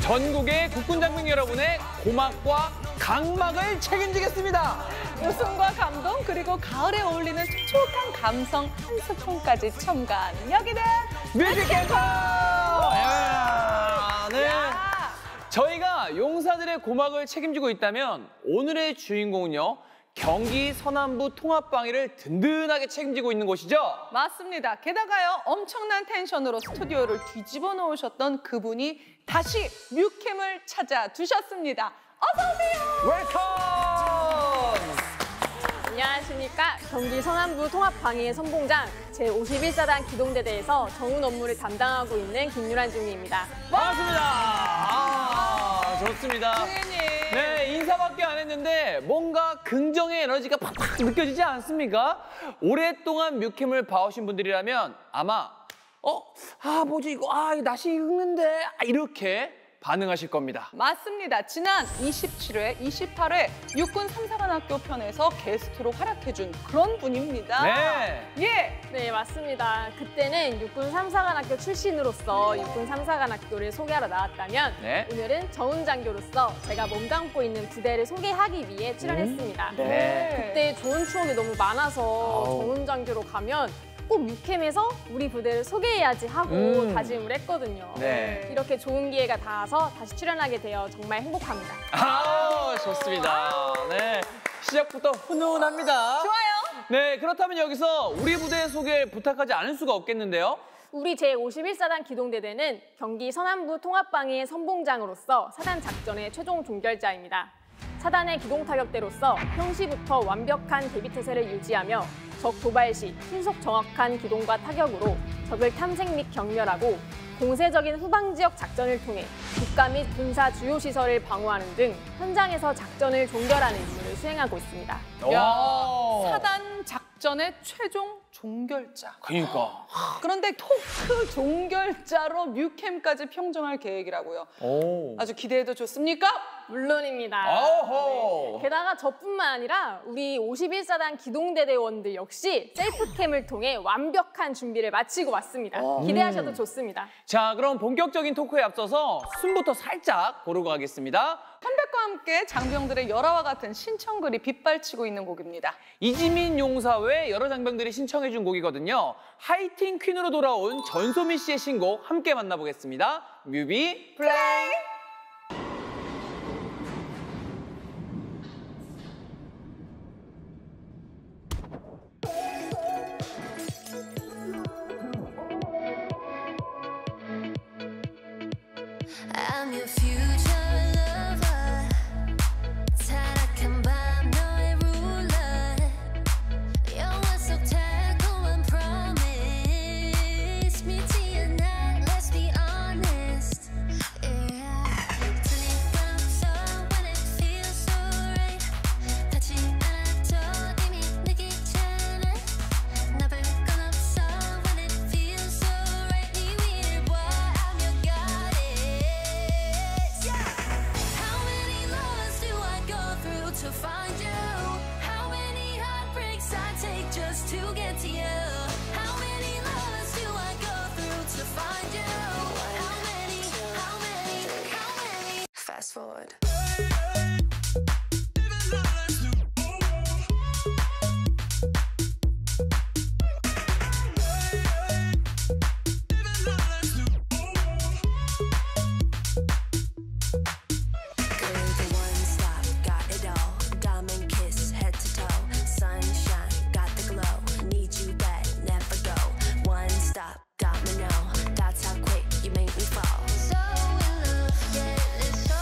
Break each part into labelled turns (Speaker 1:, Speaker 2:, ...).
Speaker 1: 전국의 국군장병 여러분의 고막과 각막을 책임지겠습니다.
Speaker 2: 웃음과 감동 그리고 가을에 어울리는 촉촉한 감성 한 스푼까지 첨가한 여기는
Speaker 1: 뮤직캠퍼! 네. 저희가 용사들의 고막을 책임지고 있다면 오늘의 주인공은요. 경기 서남부 통합방위를 든든하게 책임지고 있는 곳이죠?
Speaker 2: 맞습니다. 게다가요 엄청난 텐션으로 스튜디오를 뒤집어 놓으셨던 그분이 다시 뮤캠을 찾아주셨습니다. 어서 오세요.
Speaker 1: 웰컴!
Speaker 3: 안녕하십니까. 경기 서남부 통합방위의 선봉장 제51사단 기동대대에서 정훈 업무를 담당하고 있는 김유란 중위입니다.
Speaker 1: 반갑습니다. 좋습니다.
Speaker 2: 중위님.
Speaker 1: 네, 인사밖에 안 했는데 뭔가 긍정의 에너지가 팍팍 느껴지지 않습니까? 오랫동안 뮤캠을 봐오신 분들이라면 아마 뭐지 이거 이거 낯이 익는데 이렇게 반응하실 겁니다.
Speaker 2: 맞습니다. 지난 27회, 28회 육군 3사관학교 편에서 게스트로 활약해준 그런 분입니다.
Speaker 1: 네.
Speaker 2: 예.
Speaker 3: 네, 맞습니다. 그때는 육군 3사관학교 출신으로서 육군 3사관학교를 소개하러 나왔다면
Speaker 1: 네.
Speaker 3: 오늘은 정훈 장교로서 제가 몸담고 있는 부대를 소개하기 위해 출연했습니다.
Speaker 1: 네.
Speaker 3: 그때 좋은 추억이 너무 많아서
Speaker 1: 아우.
Speaker 3: 정훈 장교로 가면 꼭 뮤캠에서 우리 부대를 소개해야지 하고 다짐을 했거든요.
Speaker 1: 네.
Speaker 3: 이렇게 좋은 기회가 닿아서 다시 출연하게 되어 정말 행복합니다.
Speaker 1: 좋습니다. 네. 시작부터 훈훈합니다.
Speaker 2: 좋아요.
Speaker 1: 네, 그렇다면 여기서 우리 부대 소개 부탁하지 않을 수가 없겠는데요.
Speaker 3: 우리 제51사단 기동대대는 경기 서남부 통합방위의 선봉장으로서 사단 작전의 최종 종결자입니다. 사단의 기동타격대로서 평시부터 완벽한 대비태세를 유지하며 적 도발 시 신속 정확한 기동과 타격으로 적을 탐색 및 경멸하고 공세적인 후방지역 작전을 통해 국가 및 군사 주요 시설을 방어하는 등 현장에서 작전을 종결하는 임무를 수행하고 있습니다.
Speaker 1: 오.
Speaker 2: 사단 작전의 최종 종결자.
Speaker 1: 그러니까.
Speaker 2: 그런데 토크 종결자로 뮤캠까지 평정할 계획이라고요.
Speaker 1: 오.
Speaker 2: 아주 기대해도 좋습니까?
Speaker 3: 물론입니다.
Speaker 1: 오호.
Speaker 3: 게다가 저뿐만 아니라 우리 51사단 기동대대원들 역시 셀프캠을 통해 완벽한 준비를 마치고 왔습니다. 기대하셔도 좋습니다.
Speaker 1: 자, 그럼 본격적인 토크에 앞서서 숨부터 살짝 고르고 가겠습니다.
Speaker 2: 컴백과 함께 장병들의 열화와 같은 신청글이 빗발치고 있는 곡입니다.
Speaker 1: 이지민 용사 외 여러 장병들이 신청해준 곡이거든요. 하이틴 퀸으로 돌아온 전소미 씨의 신곡 함께 만나보겠습니다. 뮤비 플레이!
Speaker 4: I'm your future lover. 타락한 밤 너의 ruler. Your words so tackle and promise. 믿지 않아, let's be honest. Yeah. 들릴 없어 when it feels so right. 닿지 않아도 이미 느끼잖아. 나쁠 건 없어 when it feels so right. 네 위를 봐, I'm your goddess. How many loves do I go through to find you? How many heartbreaks I take just to get to you? How many loves do I go through to find you? How many? Fast forward. Girl, the one stop, got it all. Diamond kiss, head to toe. Sunshine, got the glow. Need you bad, never go. One stop, got me now. That's how quick you make me fall. So in love, yeah, it's so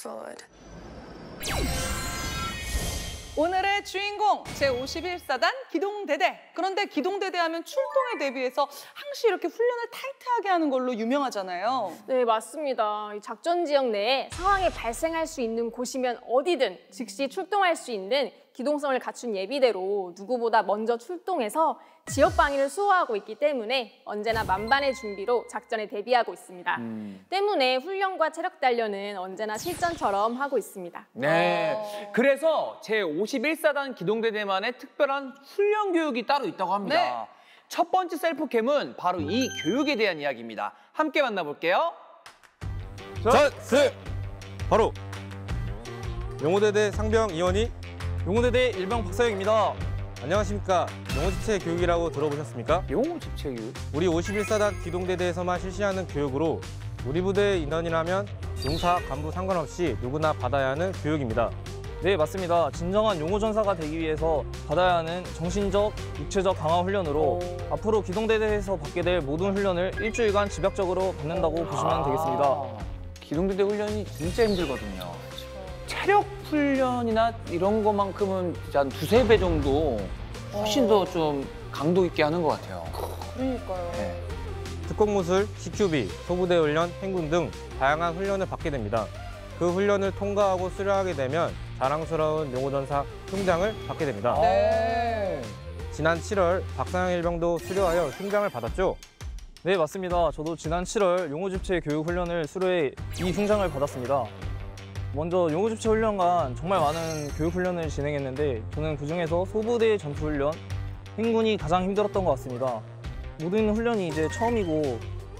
Speaker 4: forward.
Speaker 2: 오늘의 주인공 제51사단 기동대대. 그런데 기동대대 하면 출동에 대비해서 항시 이렇게 훈련을 타이트하게 하는 걸로 유명하잖아요.
Speaker 3: 네, 맞습니다. 이 작전 지역 내에 상황이 발생할 수 있는 곳이면 어디든 즉시 출동할 수 있는 기동성을 갖춘 예비대로 누구보다 먼저 출동해서 지역 방위를 수호하고 있기 때문에 언제나 만반의 준비로 작전에 대비하고 있습니다. 때문에 훈련과 체력 단련은 언제나 실전처럼 하고 있습니다.
Speaker 1: 네. 그래서 제51사단 기동대대만의 특별한 훈련 교육이 따로 있다고 합니다.
Speaker 2: 네.
Speaker 1: 첫 번째 셀프캠은 바로 이 교육에 대한 이야기입니다. 함께 만나볼게요.
Speaker 5: 전승! 바로 용호대대 상병 이원희,
Speaker 6: 용호대대 일병 박사영입니다.
Speaker 5: 안녕하십니까. 용호지체 교육이라고 들어보셨습니까?
Speaker 1: 용호 집체 교육.
Speaker 5: 우리 51사단 기동대대에서만 실시하는 교육으로 우리 부대 인원이라면 용사, 간부 상관없이 누구나 받아야 하는 교육입니다.
Speaker 6: 네, 맞습니다. 진정한 용호전사가 되기 위해서 받아야 하는 정신적, 육체적 강화 훈련으로 앞으로 기동대대에서 받게 될 모든 훈련을 일주일간 집약적으로 받는다고 보시면 되겠습니다.
Speaker 1: 기동대대 훈련이 진짜 힘들거든요. 체력 훈련이나 이런 것만큼은 진짜 한 두세 배 정도 훨씬 더 좀 강도 있게 하는 것 같아요.
Speaker 2: 그러니까요.
Speaker 1: 네.
Speaker 5: 특공무술, CQB, 소부대 훈련, 행군 등 다양한 훈련을 받게 됩니다. 그 훈련을 통과하고 수료하게 되면 자랑스러운 용호전사 훈장을 받게 됩니다.
Speaker 2: 네.
Speaker 5: 지난 7월 박상영 일병도 수료하여 훈장을 받았죠?
Speaker 6: 네, 맞습니다. 저도 지난 7월 용호집체 교육 훈련을 수료해 이 훈장을 받았습니다. 먼저 용호집체 훈련간 정말 많은 교육 훈련을 진행했는데 저는 그중에서 소부대 전투훈련, 행군이 가장 힘들었던 것 같습니다. 모든 훈련이 이제 처음이고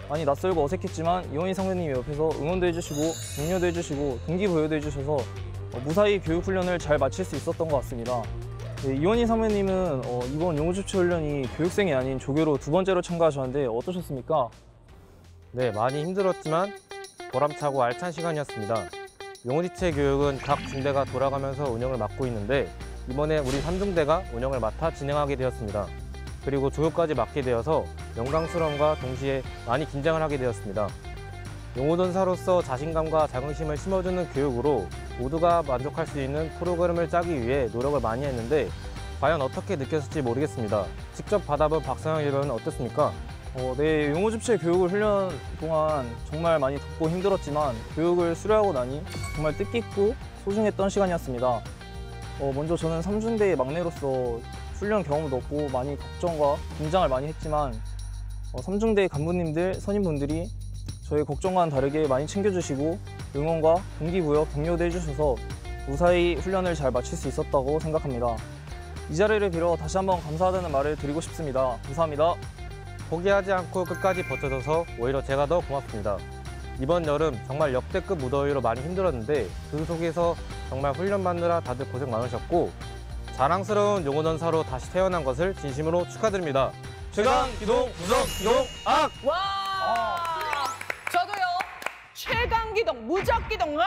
Speaker 6: 많이 낯설고 어색했지만 이원희 상대님이 옆에서 응원도 해주시고 격려도 해주시고 동기부여도 해주셔서 무사히 교육 훈련을 잘 마칠 수 있었던 것 같습니다. 네, 이원희 선배님은 이번 용호집체 훈련이 교육생이 아닌 조교로 두 번째로 참가하셨는데 어떠셨습니까?
Speaker 5: 네, 많이 힘들었지만 보람차고 알찬 시간이었습니다. 용호지체 교육은 각 중대가 돌아가면서 운영을 맡고 있는데 이번에 우리 3중대가 운영을 맡아 진행하게 되었습니다. 그리고 조교까지 맡게 되어서 영광스러움과 동시에 많이 긴장을 하게 되었습니다. 용호전사로서 자신감과 자긍심을 심어주는 교육으로 모두가 만족할 수 있는 프로그램을 짜기 위해 노력을 많이 했는데 과연 어떻게 느꼈을지 모르겠습니다. 직접 받아본 박상영 일병은 어땠습니까?
Speaker 6: 네, 용호집체 교육을 훈련 동안 정말 많이 덥고 힘들었지만 교육을 수료하고 나니 정말 뜻깊고 소중했던 시간이었습니다. 먼저 저는 3중대의 막내로서 훈련 경험도 없고 많이 걱정과 긴장을 많이 했지만 3중대 간부님들, 선임분들이 저의 걱정과는 다르게 많이 챙겨주시고 응원과 동기부여, 격려도 해주셔서 무사히 훈련을 잘 마칠 수 있었다고 생각합니다. 이 자리를 빌어 다시 한번 감사하다는 말을 드리고 싶습니다. 감사합니다.
Speaker 5: 포기하지 않고 끝까지 버텨줘서 오히려 제가 더 고맙습니다. 이번 여름 정말 역대급 무더위로 많이 힘들었는데 그 속에서 정말 훈련 받느라 다들 고생 많으셨고 자랑스러운 용호전사로 다시 태어난 것을 진심으로 축하드립니다.
Speaker 6: 최강 기동, 무적 기동, 악!
Speaker 2: 와! 저도요. 최강기동, 무적기동, 아!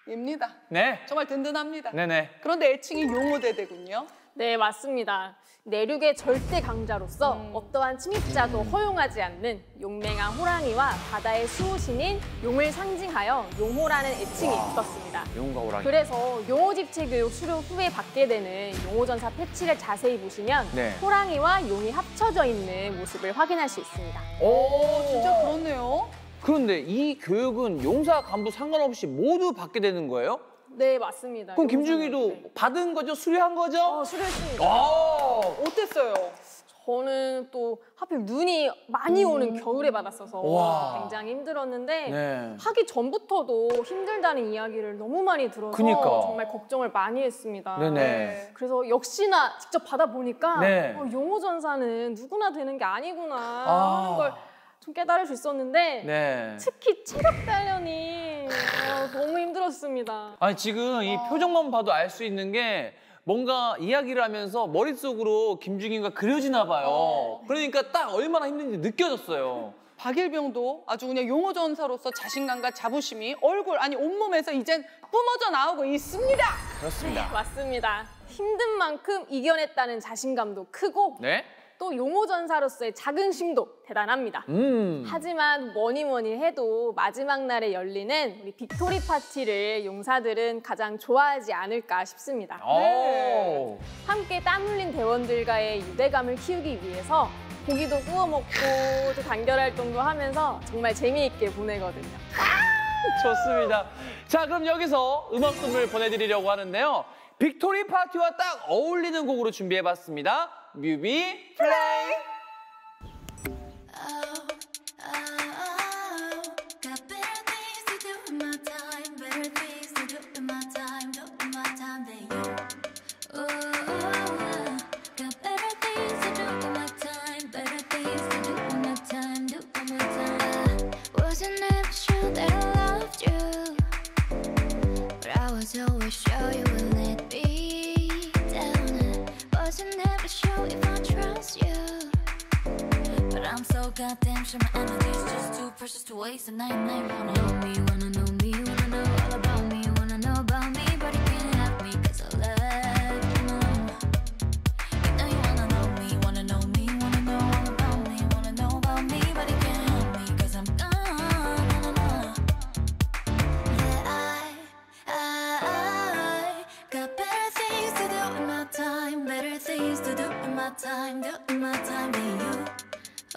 Speaker 2: 입니다.
Speaker 1: 네.
Speaker 2: 정말 든든합니다.
Speaker 1: 네네.
Speaker 2: 그런데 애칭이 용호대대군요.
Speaker 3: 네, 맞습니다. 내륙의 절대 강자로서 어떠한 침입자도 허용하지 않는 용맹한 호랑이와 바다의 수호신인 용을 상징하여 용호라는 애칭이 붙었습니다.
Speaker 1: 용과 호랑이.
Speaker 3: 그래서 용호집체 교육 수료 후에 받게 되는 용호전사 패치를 자세히 보시면
Speaker 1: 네.
Speaker 3: 호랑이와 용이 합쳐져 있는 모습을 확인할 수 있습니다.
Speaker 1: 오,
Speaker 2: 진짜 그렇네요.
Speaker 1: 그런데 이 교육은 용사, 간부 상관없이 모두 받게 되는 거예요?
Speaker 3: 네, 맞습니다.
Speaker 1: 그럼
Speaker 3: 용호전사
Speaker 1: 김중희도
Speaker 3: 네.
Speaker 1: 받은 거죠? 수료한 거죠?
Speaker 3: 수료했습니다.
Speaker 2: 어땠어요?
Speaker 3: 저는 또 하필 눈이 많이 오는 겨울에 받았어서
Speaker 1: 와.
Speaker 3: 굉장히 힘들었는데
Speaker 1: 네.
Speaker 3: 하기 전부터도 힘들다는 이야기를 너무 많이 들어서
Speaker 1: 그니까.
Speaker 3: 정말 걱정을 많이 했습니다.
Speaker 1: 네네.
Speaker 3: 그래서 역시나 직접 받아보니까
Speaker 1: 네.
Speaker 3: 용호전사는 누구나 되는 게 아니구나
Speaker 1: 아.
Speaker 3: 하는 걸 좀 깨달을 수 있었는데
Speaker 1: 네.
Speaker 3: 특히 체력 단련이 너무 힘들었습니다.
Speaker 1: 아니 지금 이 표정만 봐도 알 수 있는 게 뭔가 이야기를 하면서 머릿속으로 김중희가 그려지나 봐요. 그러니까 딱 얼마나 힘든지 느껴졌어요.
Speaker 2: 박일병도 아주 그냥 용호전사로서 자신감과 자부심이 얼굴 아니 온몸에서 이젠 뿜어져 나오고 있습니다.
Speaker 1: 그렇습니다.
Speaker 3: 맞습니다. 힘든 만큼 이겨냈다는 자신감도 크고
Speaker 1: 네.
Speaker 3: 또 용호전사로서의 자긍심도 대단합니다. 하지만 뭐니 해도 마지막 날에 열리는 우리 빅토리 파티를 용사들은 가장 좋아하지 않을까 싶습니다.
Speaker 1: 오.
Speaker 3: 함께 땀 흘린 대원들과의 유대감을 키우기 위해서 고기도 구워 먹고 또 단결 활동도 하면서 정말 재미있게 보내거든요.
Speaker 1: 좋습니다. 자, 그럼 여기서 음악 선물 보내드리려고 하는데요. 빅토리 파티와 딱 어울리는 곡으로 준비해봤습니다. 뮤비 플레이!
Speaker 4: Got better things to do in my time, better things to do in my time, do in my time than you. Got better things to do in my time, better things to do in my time, do in my time. I wasn't ever sure that I loved you, but I was always sure you would let me down. I wasn't ever sure if I trust you. But I'm so goddamn sure my energy's just too precious to waste. And I wanna know me, wanna know me, wanna know all about me, wanna know about me, but you can't have me 'cause I left you alone. You know you wanna know me, wanna know me, wanna know all about me, wanna know about me, but you can't have me 'cause I'm gone. Yeah, I got better things to do in my time, better things to do in my time, do in my time than you.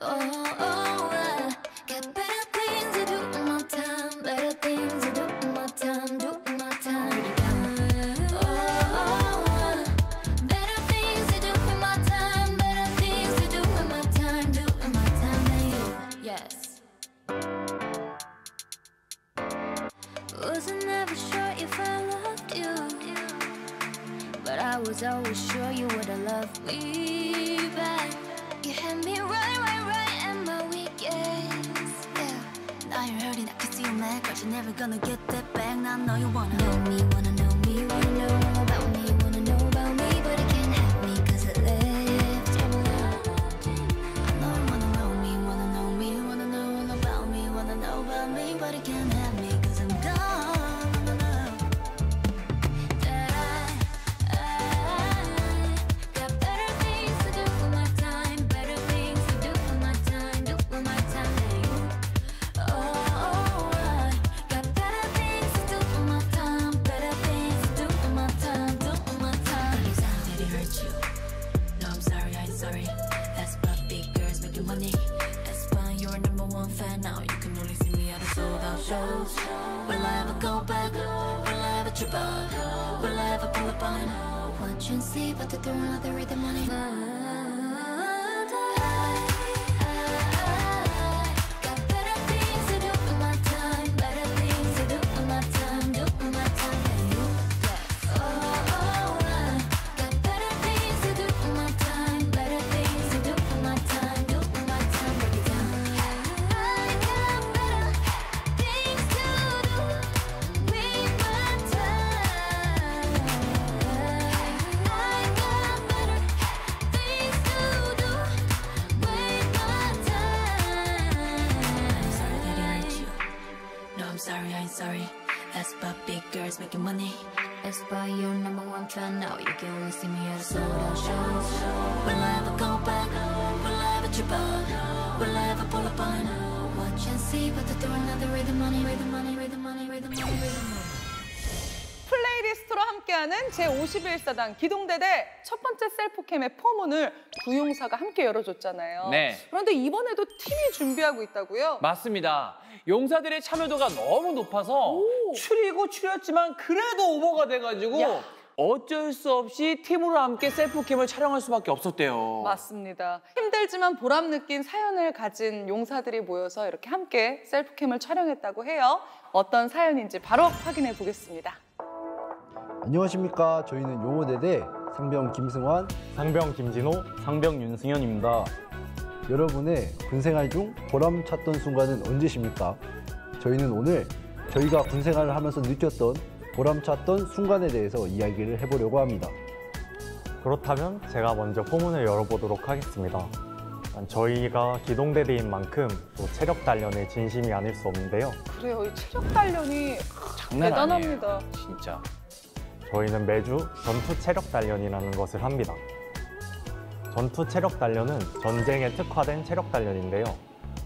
Speaker 4: I got better things to do in my time, better things to do in my time, do in my time. Better things to do in my time, better things to do in my time, do in my time than you. Yes. Wasn't ever sure if I loved you, but I was always sure you would've loved me back. You had me right at my weakest, yeah. Now you're hurting, I can see you mad, but you're never gonna get that back. Now I know you wanna know me, wanna know me, wanna know all about me, wanna know about me, but you can't have me 'cause I left you alone. I know you wanna know me, wanna know me, wanna know all about me, wanna know about me, but you can't have me 'cause I'm gone. Got better things to do with my time, better things to do with my time, do with my time than you. I got better things to do with my time, better things to do with my time, do with my time. Did it hurt you? No, I'm sorry, I ain't sorry. That's why big girls making money. That's why you're a #1 fan now. You can only see me at the sold out shows. Will I ever go back? Will I ever trip up? Will I ever pull up on? Watch and see, but they're doing all the rhythm money. Got better things to do with my time, better things to do with my time, do with my time than you. Got better things to do with my time, better things to do with my time, do with my time. Break it down. I got better things to do with my time. I got better things to do with my time. I'm sorry that it hurt you. No, I'm sorry, I ain't sorry. That's about big girls making money. That's why you're #1 fan now. You can only see me at a sold out shows. Will I ever go back? Will I ever trip up? Will I ever pull up on? Watch and see, but they're doing all the rhythm money, rhythm money, rhythm money, rhythm money, rhythm money.
Speaker 2: 플레이리스트로 함께하는 제51사단 기동대대 첫 번째 셀프캠의 포문을 두 용사가 함께 열어줬잖아요.
Speaker 1: 네.
Speaker 2: 그런데 이번에도 팀이 준비하고 있다고요?
Speaker 1: 맞습니다. 용사들의 참여도가 너무 높아서 추리지만 그래도 오버가 돼가지고
Speaker 2: 야.
Speaker 1: 어쩔 수 없이 팀으로 함께 셀프캠을 촬영할 수밖에 없었대요.
Speaker 2: 맞습니다. 힘들지만 보람 느낀 사연을 가진 용사들이 모여서 이렇게 함께 셀프캠을 촬영했다고 해요. 어떤 사연인지 바로 확인해 보겠습니다.
Speaker 7: 안녕하십니까. 저희는 용호대대 상병 김승환,
Speaker 5: 상병 김진호, 상병 윤승현입니다.
Speaker 7: 여러분의 군생활 중 보람 찾던 순간은 언제십니까? 저희는 오늘 저희가 군생활을 하면서 느꼈던 보람 찾던 순간에 대해서 이야기를 해보려고 합니다.
Speaker 5: 그렇다면 제가 먼저 포문을 열어보도록 하겠습니다. 저희가 기동대대인 만큼 또 체력 단련에 진심이 아닐 수 없는데요.
Speaker 2: 그래요. 이 체력 단련이
Speaker 1: 장난
Speaker 2: 대단합니다.
Speaker 1: 아니에요. 진짜.
Speaker 5: 저희는 매주 전투 체력 단련이라는 것을 합니다. 전투 체력 단련은 전쟁에 특화된 체력 단련인데요.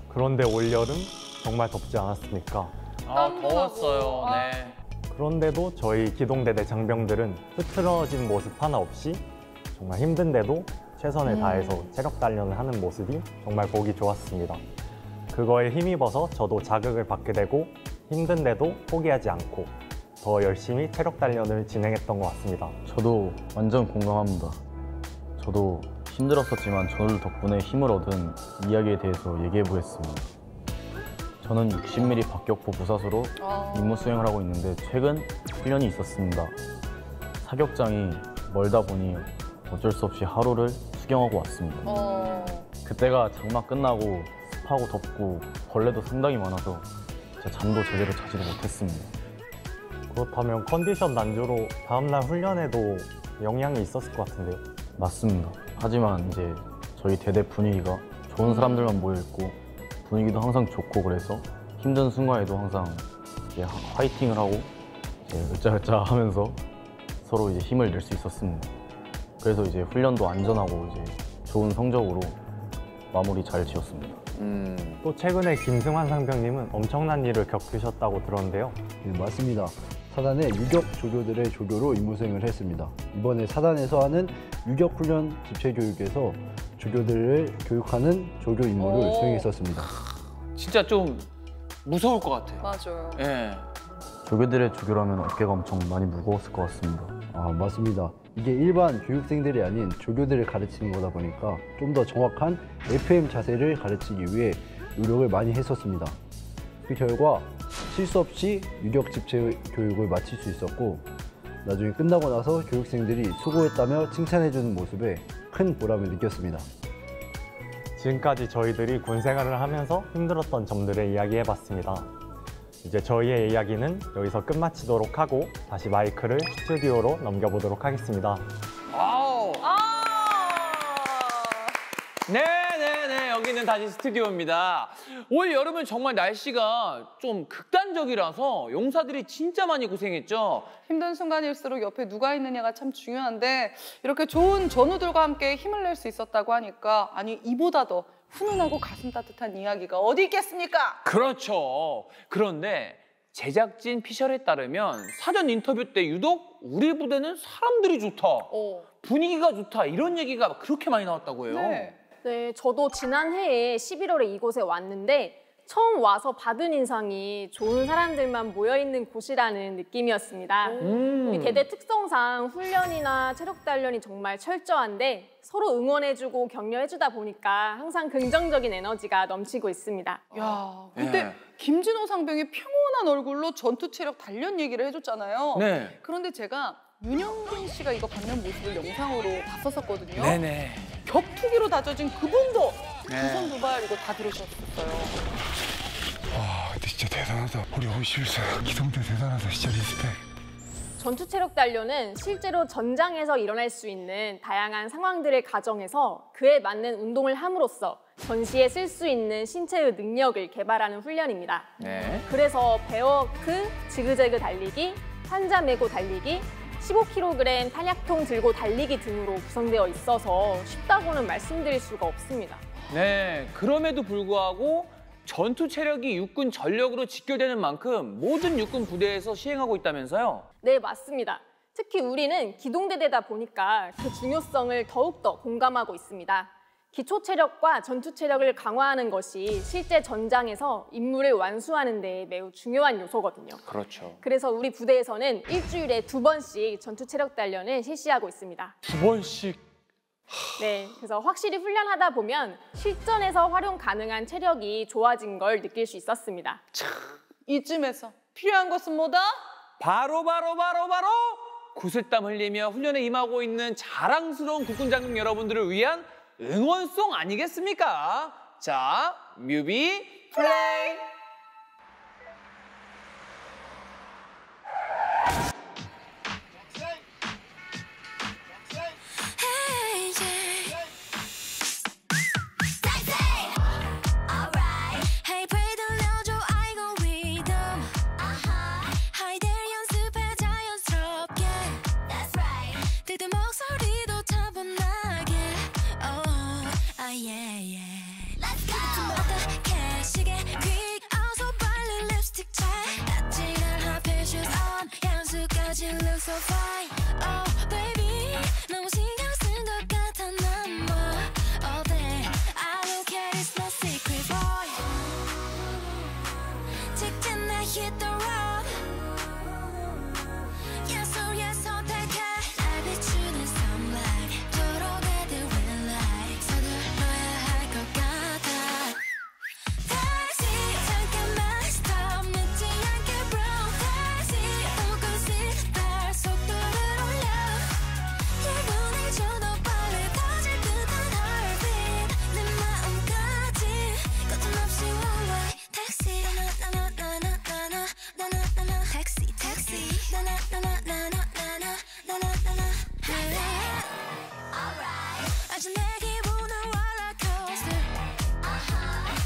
Speaker 5: 그런데 올여름 정말 덥지 않았습니까?
Speaker 2: 땀도
Speaker 1: 더웠어요.
Speaker 2: 나고.
Speaker 1: 네.
Speaker 5: 그런데도 저희 기동대대 장병들은 흐트러진 모습 하나 없이 정말 힘든데도 최선을 다해서 체력 단련을 하는 모습이 정말 보기 좋았습니다. 그거에 힘입어서 저도 자극을 받게 되고 힘든데도 포기하지 않고 더 열심히 체력 단련을 진행했던 것 같습니다.
Speaker 8: 저도 완전 공감합니다. 저도 힘들었었지만 저들 덕분에 힘을 얻은 이야기에 대해서 얘기해 보겠습니다. 저는 60mm 박격포 부사수로 임무 수행을 하고 있는데 최근 훈련이 있었습니다. 사격장이 멀다 보니 어쩔 수 없이 하루를 수경하고 왔습니다. 그때가 장마 끝나고 습하고 덥고 벌레도 상당히 많아서 진짜 잠도 제대로 자지도 못했습니다.
Speaker 5: 그렇다면 컨디션 난조로 다음날 훈련에도 영향이 있었을 것 같은데요.
Speaker 8: 맞습니다. 하지만 이제 저희 대대 분위기가 좋은 사람들만 모여있고 분위기도 항상 좋고 그래서 힘든 순간에도 항상 이제 화이팅을 하고 이제 으짜으짜 하면서 서로 이제 힘을 낼 수 있었습니다. 그래서 이제 훈련도 안전하고 이제 좋은 성적으로 마무리 잘 지었습니다.
Speaker 5: 또 최근에 김승환 상병님은 엄청난 일을 겪으셨다고 들었는데요.
Speaker 7: 네, 맞습니다. 사단의 유격 조교들의 조교로 임무 수행을 했습니다. 이번에 사단에서 하는 유격 훈련 집체 교육에서 조교들을 교육하는 조교 임무를 수행했었습니다.
Speaker 1: 진짜 좀 무서울 것 같아요.
Speaker 2: 맞아요.
Speaker 1: 예.
Speaker 8: 조교들의 조교라면 어깨가 엄청 많이 무거웠을 것 같습니다.
Speaker 7: 아, 맞습니다. 이게 일반 교육생들이 아닌 조교들을 가르치는 거다 보니까 좀 더 정확한 FM 자세를 가르치기 위해 노력을 많이 했었습니다. 그 결과 실수 없이 유격 집체 교육을 마칠 수 있었고 나중에 끝나고 나서 교육생들이 수고했다며 칭찬해주는 모습에 큰 보람을 느꼈습니다.
Speaker 5: 지금까지 저희들이 군 생활을 하면서 힘들었던 점들을 이야기해봤습니다. 이제 저희의 이야기는 여기서 끝마치도록 하고 다시 마이크를 스튜디오로 넘겨보도록 하겠습니다.
Speaker 1: 아우. 네네네, 여기는 다시 스튜디오입니다. 올 여름은 정말 날씨가 좀 극단적이라서 용사들이 진짜 많이 고생했죠.
Speaker 2: 힘든 순간일수록 옆에 누가 있느냐가 참 중요한데 이렇게 좋은 전우들과 함께 힘을 낼 수 있었다고 하니까 아니 이보다 더 훈훈하고 가슴 따뜻한 이야기가 어디 있겠습니까?
Speaker 1: 그렇죠. 그런데 제작진 피셜에 따르면 사전 인터뷰 때 유독 우리 부대는 사람들이 좋다, 분위기가 좋다 이런 얘기가 그렇게 많이 나왔다고 해요.
Speaker 2: 네.
Speaker 3: 네, 저도 지난해에 11월에 이곳에 왔는데 처음 와서 받은 인상이 좋은 사람들만 모여있는 곳이라는 느낌이었습니다. 우리 대대 특성상 훈련이나 체력 단련이 정말 철저한데 서로 응원해주고 격려해주다 보니까 항상 긍정적인 에너지가 넘치고 있습니다.
Speaker 2: 야, 그때
Speaker 1: 네.
Speaker 2: 김진호 상병이 평온한 얼굴로 전투 체력 단련 얘기를 해줬잖아요.
Speaker 1: 네.
Speaker 2: 그런데 제가 윤영빈 씨가 이거 받는 모습을 영상으로 봤었거든요.
Speaker 1: 네네.
Speaker 2: 격투기로 다져진 그분도
Speaker 1: 네.
Speaker 2: 두손 두발 이거 다 들으셨어요.
Speaker 9: 와, 근데 진짜 대단하다. 우리 51사 기동대 대단하다. 진짜 리스펙.
Speaker 3: 전투 체력 단련은 실제로 전장에서 일어날 수 있는 다양한 상황들을 가정해서 그에 맞는 운동을 함으로써 전시에 쓸 수 있는 신체의 능력을 개발하는 훈련입니다.
Speaker 1: 네.
Speaker 3: 그래서 베어워크, 지그재그 달리기, 환자 메고 달리기, 15kg 탄약통 들고 달리기 등으로 구성되어 있어서 쉽다고는 말씀드릴 수가 없습니다.
Speaker 1: 네, 그럼에도 불구하고 전투 체력이 육군 전력으로 직결되는 만큼 모든 육군 부대에서 시행하고 있다면서요?
Speaker 3: 네, 맞습니다. 특히 우리는 기동대대다 보니까 그 중요성을 더욱더 공감하고 있습니다. 기초 체력과 전투 체력을 강화하는 것이 실제 전장에서 임무를 완수하는 데 매우 중요한 요소거든요.
Speaker 1: 그렇죠.
Speaker 3: 그래서 우리 부대에서는 일주일에 2번씩 전투 체력 단련을 실시하고 있습니다.
Speaker 1: 2번씩?
Speaker 3: 네, 그래서 확실히 훈련하다 보면 실전에서 활용 가능한 체력이 좋아진 걸 느낄 수 있었습니다.
Speaker 2: 이쯤에서 필요한 것은 뭐다?
Speaker 1: 바로 구슬땀 흘리며 훈련에 임하고 있는 자랑스러운 국군 장병 여러분들을 위한 응원송 아니겠습니까? 자, 뮤비 플레이!
Speaker 4: Hey, pray 들려줘 I go rhythm. Hi there 연습해 자연스럽게. That's right. 들들 목소리도 차분하게. Oh Cause you look so fine. Oh baby, 너무 신경 쓴 것 같아 난 뭐 all day. I don't care, it's no secret boy. 직진 내 hit the road. Yes or yes 선택해. 날 비추는 sunlight. 초록의 the real light. 서둘러야 할 것 같아. 다시 잠깐만 stop. 늦지 않게 bro. 다시 focus 날 속도를 올려. 1분을 줘도 빨리 터질 듯한 heartbeat. 내 마음까지 거침없이 one way. Taxi 나나나나나나나나나나나 Taxi taxi 나나나나나나나나나나나 아주 내 기분은 rollercoaster.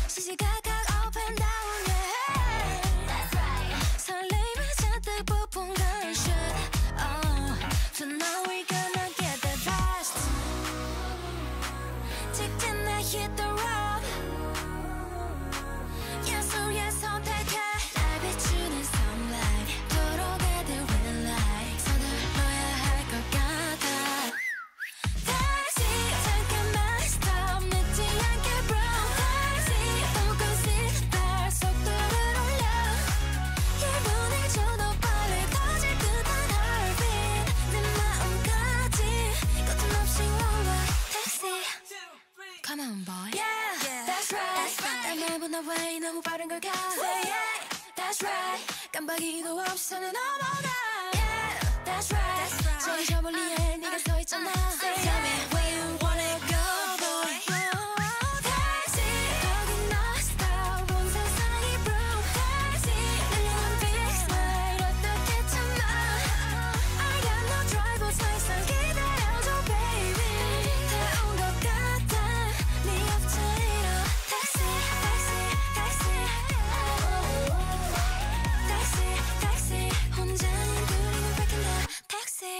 Speaker 4: 시시각각 up and down yeah. 설레임에 잔뜩 부푼 gunshot. Tonight we gonna get the best. 직진 내 hit the road. Yes or yes 선택해. 날 비추는 sunlight. 초록의 the real light. 서둘러야 할 것 같아. 다시 잠깐만 stop. 늦지 않게 bro. 다시 focus 날 속도를 올려. 1분을 줘도 빨리 터질 듯한 heartbeat. 내 마음까지 거침없이 one way. Taxi Come on boy. Yeah, that's right. 날 보나 왜 너무 빠른 걸까? Say yeah, that's right. 깜빡이도 없이 선을 넘어가. Yeah, that's right. 저기 저 멀리에 네가 서 있잖아. Say tell me where you wanna go boy. 다시 거기 너 stop. 온 세상이 broke. 다시 날려는 big smile 어떻게 참아. I got no driver's license 기다려줘 baby. 다 온 것 같아 네 옆자리로. Taxi taxi taxi taxi taxi 혼자는 둘이는 breaking down. Taxi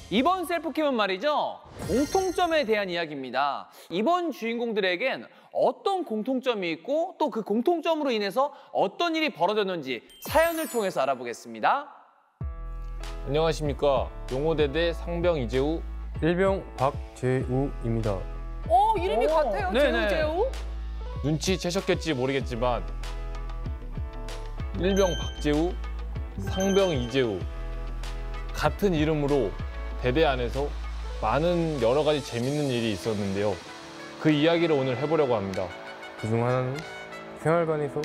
Speaker 1: 이번 셀프캠은 말이죠. 공통점에 대한 이야기입니다. 이번 주인공들에겐 어떤 공통점이 있고 또 그 공통점으로 인해서 어떤 일이 벌어졌는지 사연을 통해서 알아보겠습니다.
Speaker 5: 안녕하십니까. 용호대대 상병 이재우, 일병 박재우입니다.
Speaker 2: 이름이 같아요.
Speaker 1: 네네.
Speaker 2: 재우.
Speaker 5: 눈치채셨겠지 모르겠지만 일병 박재우, 상병 이재우 같은 이름으로 대대 안에서 많은 여러 가지 재밌는 일이 있었는데요. 그 이야기를 오늘 해보려고 합니다. 그중 하나는 생활관에서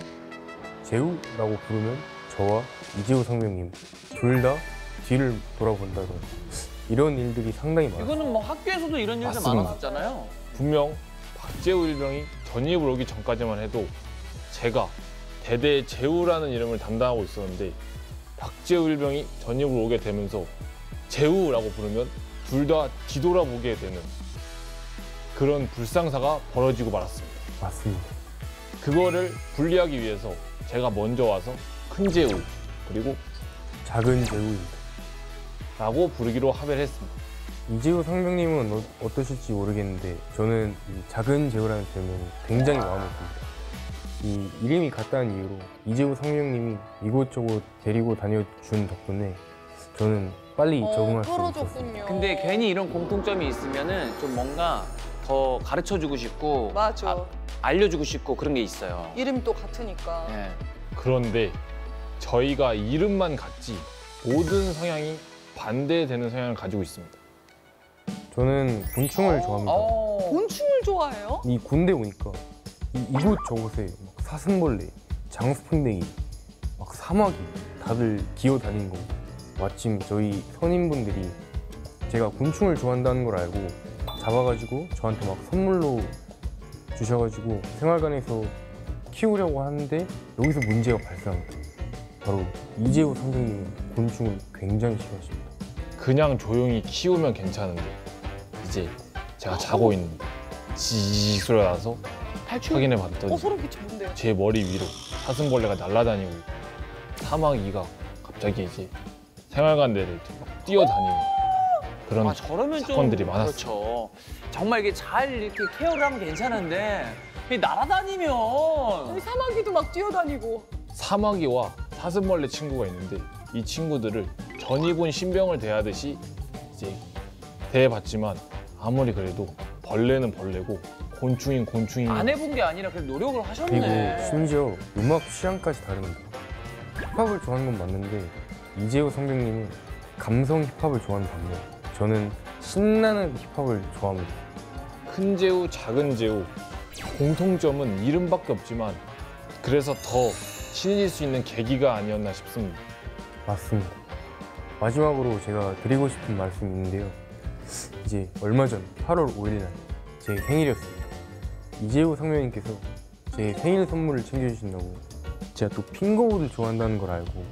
Speaker 5: 재우라고 부르면 저와 이재우 상병님 둘 다 뒤를 돌아본다던 이런 일들이 상당히 많아요.
Speaker 1: 이거는 뭐 학교에서도 이런 일들
Speaker 5: 맞습니다.
Speaker 1: 많았었잖아요.
Speaker 5: 분명 박재우 일병이 전입을 오기 전까지만 해도 제가 대대의 재우라는 이름을 담당하고 있었는데 박재우 일병이 전입을 오게 되면서 재우라고 부르면 둘 다 뒤돌아보게 되는 그런 불상사가 벌어지고 말았습니다.
Speaker 10: 맞습니다.
Speaker 5: 그거를 분리하기 위해서 제가 먼저 와서 큰 재우 그리고
Speaker 10: 작은 재우입니다.
Speaker 5: 라고 부르기로 합의를 했습니다.
Speaker 10: 이재우 상병님은 어떠실지 모르겠는데 저는 이 작은 재우라는 별명이 굉장히 마음에 듭니다. 이 이름이 같다는 이유로 이재우 상병님이 이곳저곳 데리고 다녀준 덕분에 저는 빨리 적응할 수 있었습니다.
Speaker 2: 털어줬군요.
Speaker 1: 근데 괜히 이런 공통점이 있으면은 좀 뭔가 더 가르쳐주고 싶고
Speaker 2: 맞아.
Speaker 1: 알려주고 싶고 그런 게 있어요.
Speaker 2: 이름이 또 같으니까.
Speaker 1: 네.
Speaker 5: 그런데 저희가 이름만 같지 모든 성향이 반대되는 성향을 가지고 있습니다.
Speaker 10: 저는 곤충을 좋아합니다.
Speaker 2: 곤충을 좋아해요?
Speaker 10: 이 군대 오니까 이곳 저곳에 막 사슴벌레, 장수풍뎅이, 막 사마귀 다들 기어다니는 겁니다. 마침 저희 선임분들이 제가 곤충을 좋아한다는 걸 알고 잡아가지고 저한테 막 선물로 주셔가지고 생활관에서 키우려고 하는데 여기서 문제가 발생합니다. 바로 이재우 선생님은 곤충을 굉장히 싫어하십니다.
Speaker 5: 그냥 조용히 키우면 괜찮은데 이제 제가 자고 있는데 지직 소리가 나서 확인해 봤더니
Speaker 2: 소름 끼쳐 뭔데요?
Speaker 5: 제 머리 위로 사슴벌레가 날아다니고 있고 사마귀가 갑자기 이제 생활관 내를 막 뛰어다니는 그런
Speaker 1: 저러면
Speaker 5: 사건들이
Speaker 1: 좀
Speaker 5: 많았어요.
Speaker 1: 그렇죠. 정말 이게 잘 이렇게 케어를 하면 괜찮은데 이게 날아다니면
Speaker 2: 사마귀도 막 뛰어다니고.
Speaker 5: 사마귀와
Speaker 11: 사슴벌레 친구가 있는데 이 친구들을 전이군 신병을 대하듯이 이제 대해봤지만 아무리 그래도 벌레는 벌레고 곤충인 곤충인
Speaker 1: 안 해본 게 아니라 그래도 노력을
Speaker 10: 그리고
Speaker 1: 하셨네.
Speaker 10: 심지어 음악 취향까지 다릅니다. 힙합을 좋아하는 건 맞는데 이재호 선배님은 감성 힙합을 좋아하는 반면 저는 신나는 힙합을 좋아합니다.
Speaker 11: 큰 제우, 작은 제우 공통점은 이름밖에 없지만 그래서 더 친해질 수 있는 계기가 아니었나 싶습니다.
Speaker 10: 맞습니다. 마지막으로 제가 드리고 싶은 말씀이 있는데요. 이제 얼마 전 8월 5일 날 제 생일이었습니다. 이재호 상명님께서 제 생일 선물을 챙겨주신다고 제가 또 핑거보드를 좋아한다는 걸 알고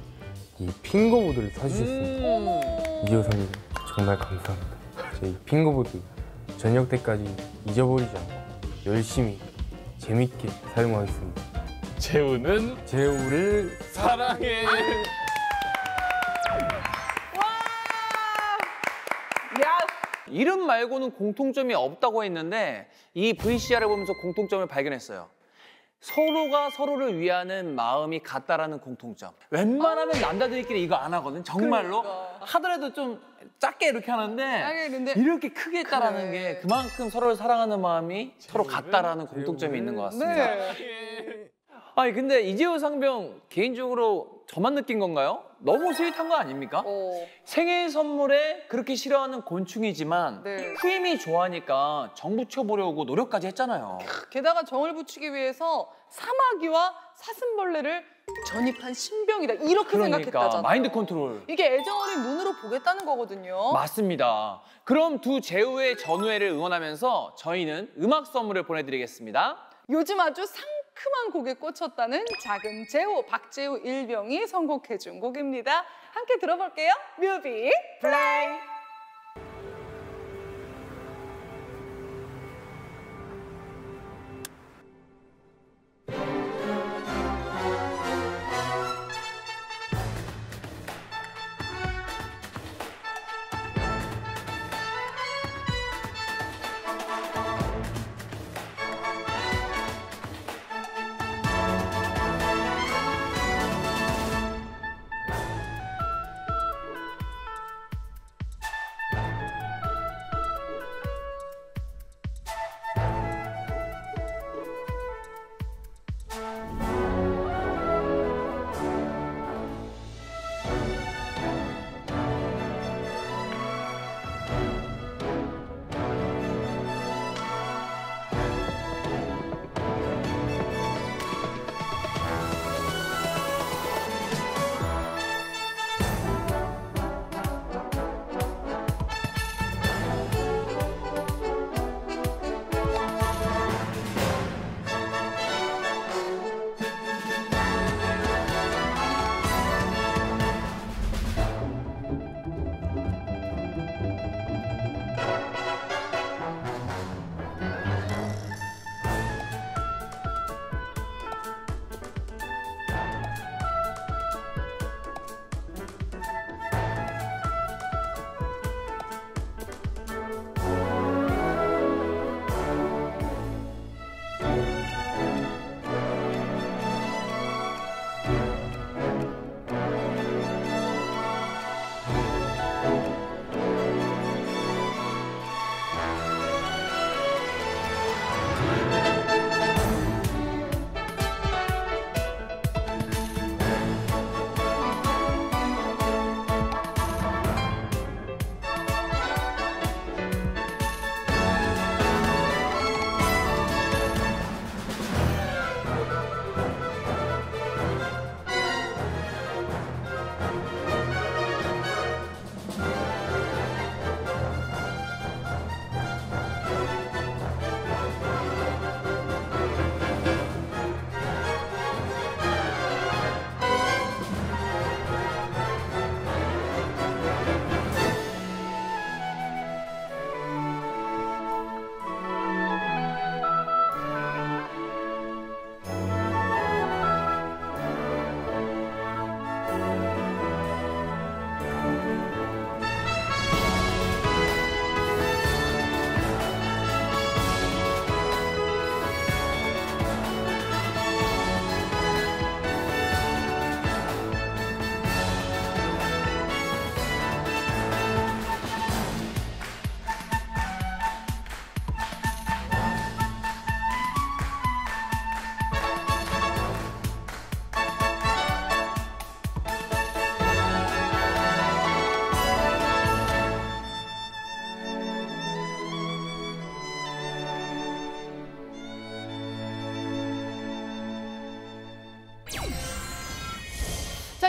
Speaker 10: 이 핑거보드를 사주셨습니다. 이재호 상명님 정말 감사합니다. 제 이 핑거보드 저녁 때까지 잊어버리지 않고 열심히 재밌게 사용하겠습니다.
Speaker 11: 제우는
Speaker 10: 제우를
Speaker 11: 사랑해.
Speaker 2: 야,
Speaker 1: 이름 말고는 공통점이 없다고 했는데 이 VCR을 보면서 공통점을 발견했어요. 서로가 서로를 위하는 마음이 같다라는 공통점. 웬만하면 남자들끼리 이거 안 하거든. 정말로.
Speaker 2: 그러니까.
Speaker 1: 하더라도 좀 작게 이렇게 하는데
Speaker 2: 아니, 근데
Speaker 1: 이렇게 크게 했다라는
Speaker 2: 그래.
Speaker 1: 게 그만큼 서로를 사랑하는 마음이 서로 같다라는 공통점이 있는 것 같습니다.
Speaker 2: 네.
Speaker 1: 아니 근데 이재호 상병 개인적으로 저만 느낀 건가요? 너무 스윗한 거 아닙니까? 생일 선물에 그렇게 싫어하는 곤충이지만
Speaker 2: 네.
Speaker 1: 후임이 좋아하니까 정 붙여보려고 노력까지 했잖아요.
Speaker 2: 게다가 정을 붙이기 위해서 사마귀와 사슴벌레를 전입한 신병이다. 이렇게 생각했다잖아요.
Speaker 1: 그러니까 마인드 컨트롤.
Speaker 2: 이게 애정 어린 눈으로 보겠다는 거거든요.
Speaker 1: 맞습니다. 그럼 두 제우의 전우회를 응원하면서 저희는 음악 선물을 보내드리겠습니다.
Speaker 2: 요즘 아주 상큼한 곡에 꽂혔다는 작은 제호, 박제호 일병이 선곡해준 곡입니다. 함께 들어볼게요. 뮤비 플레이.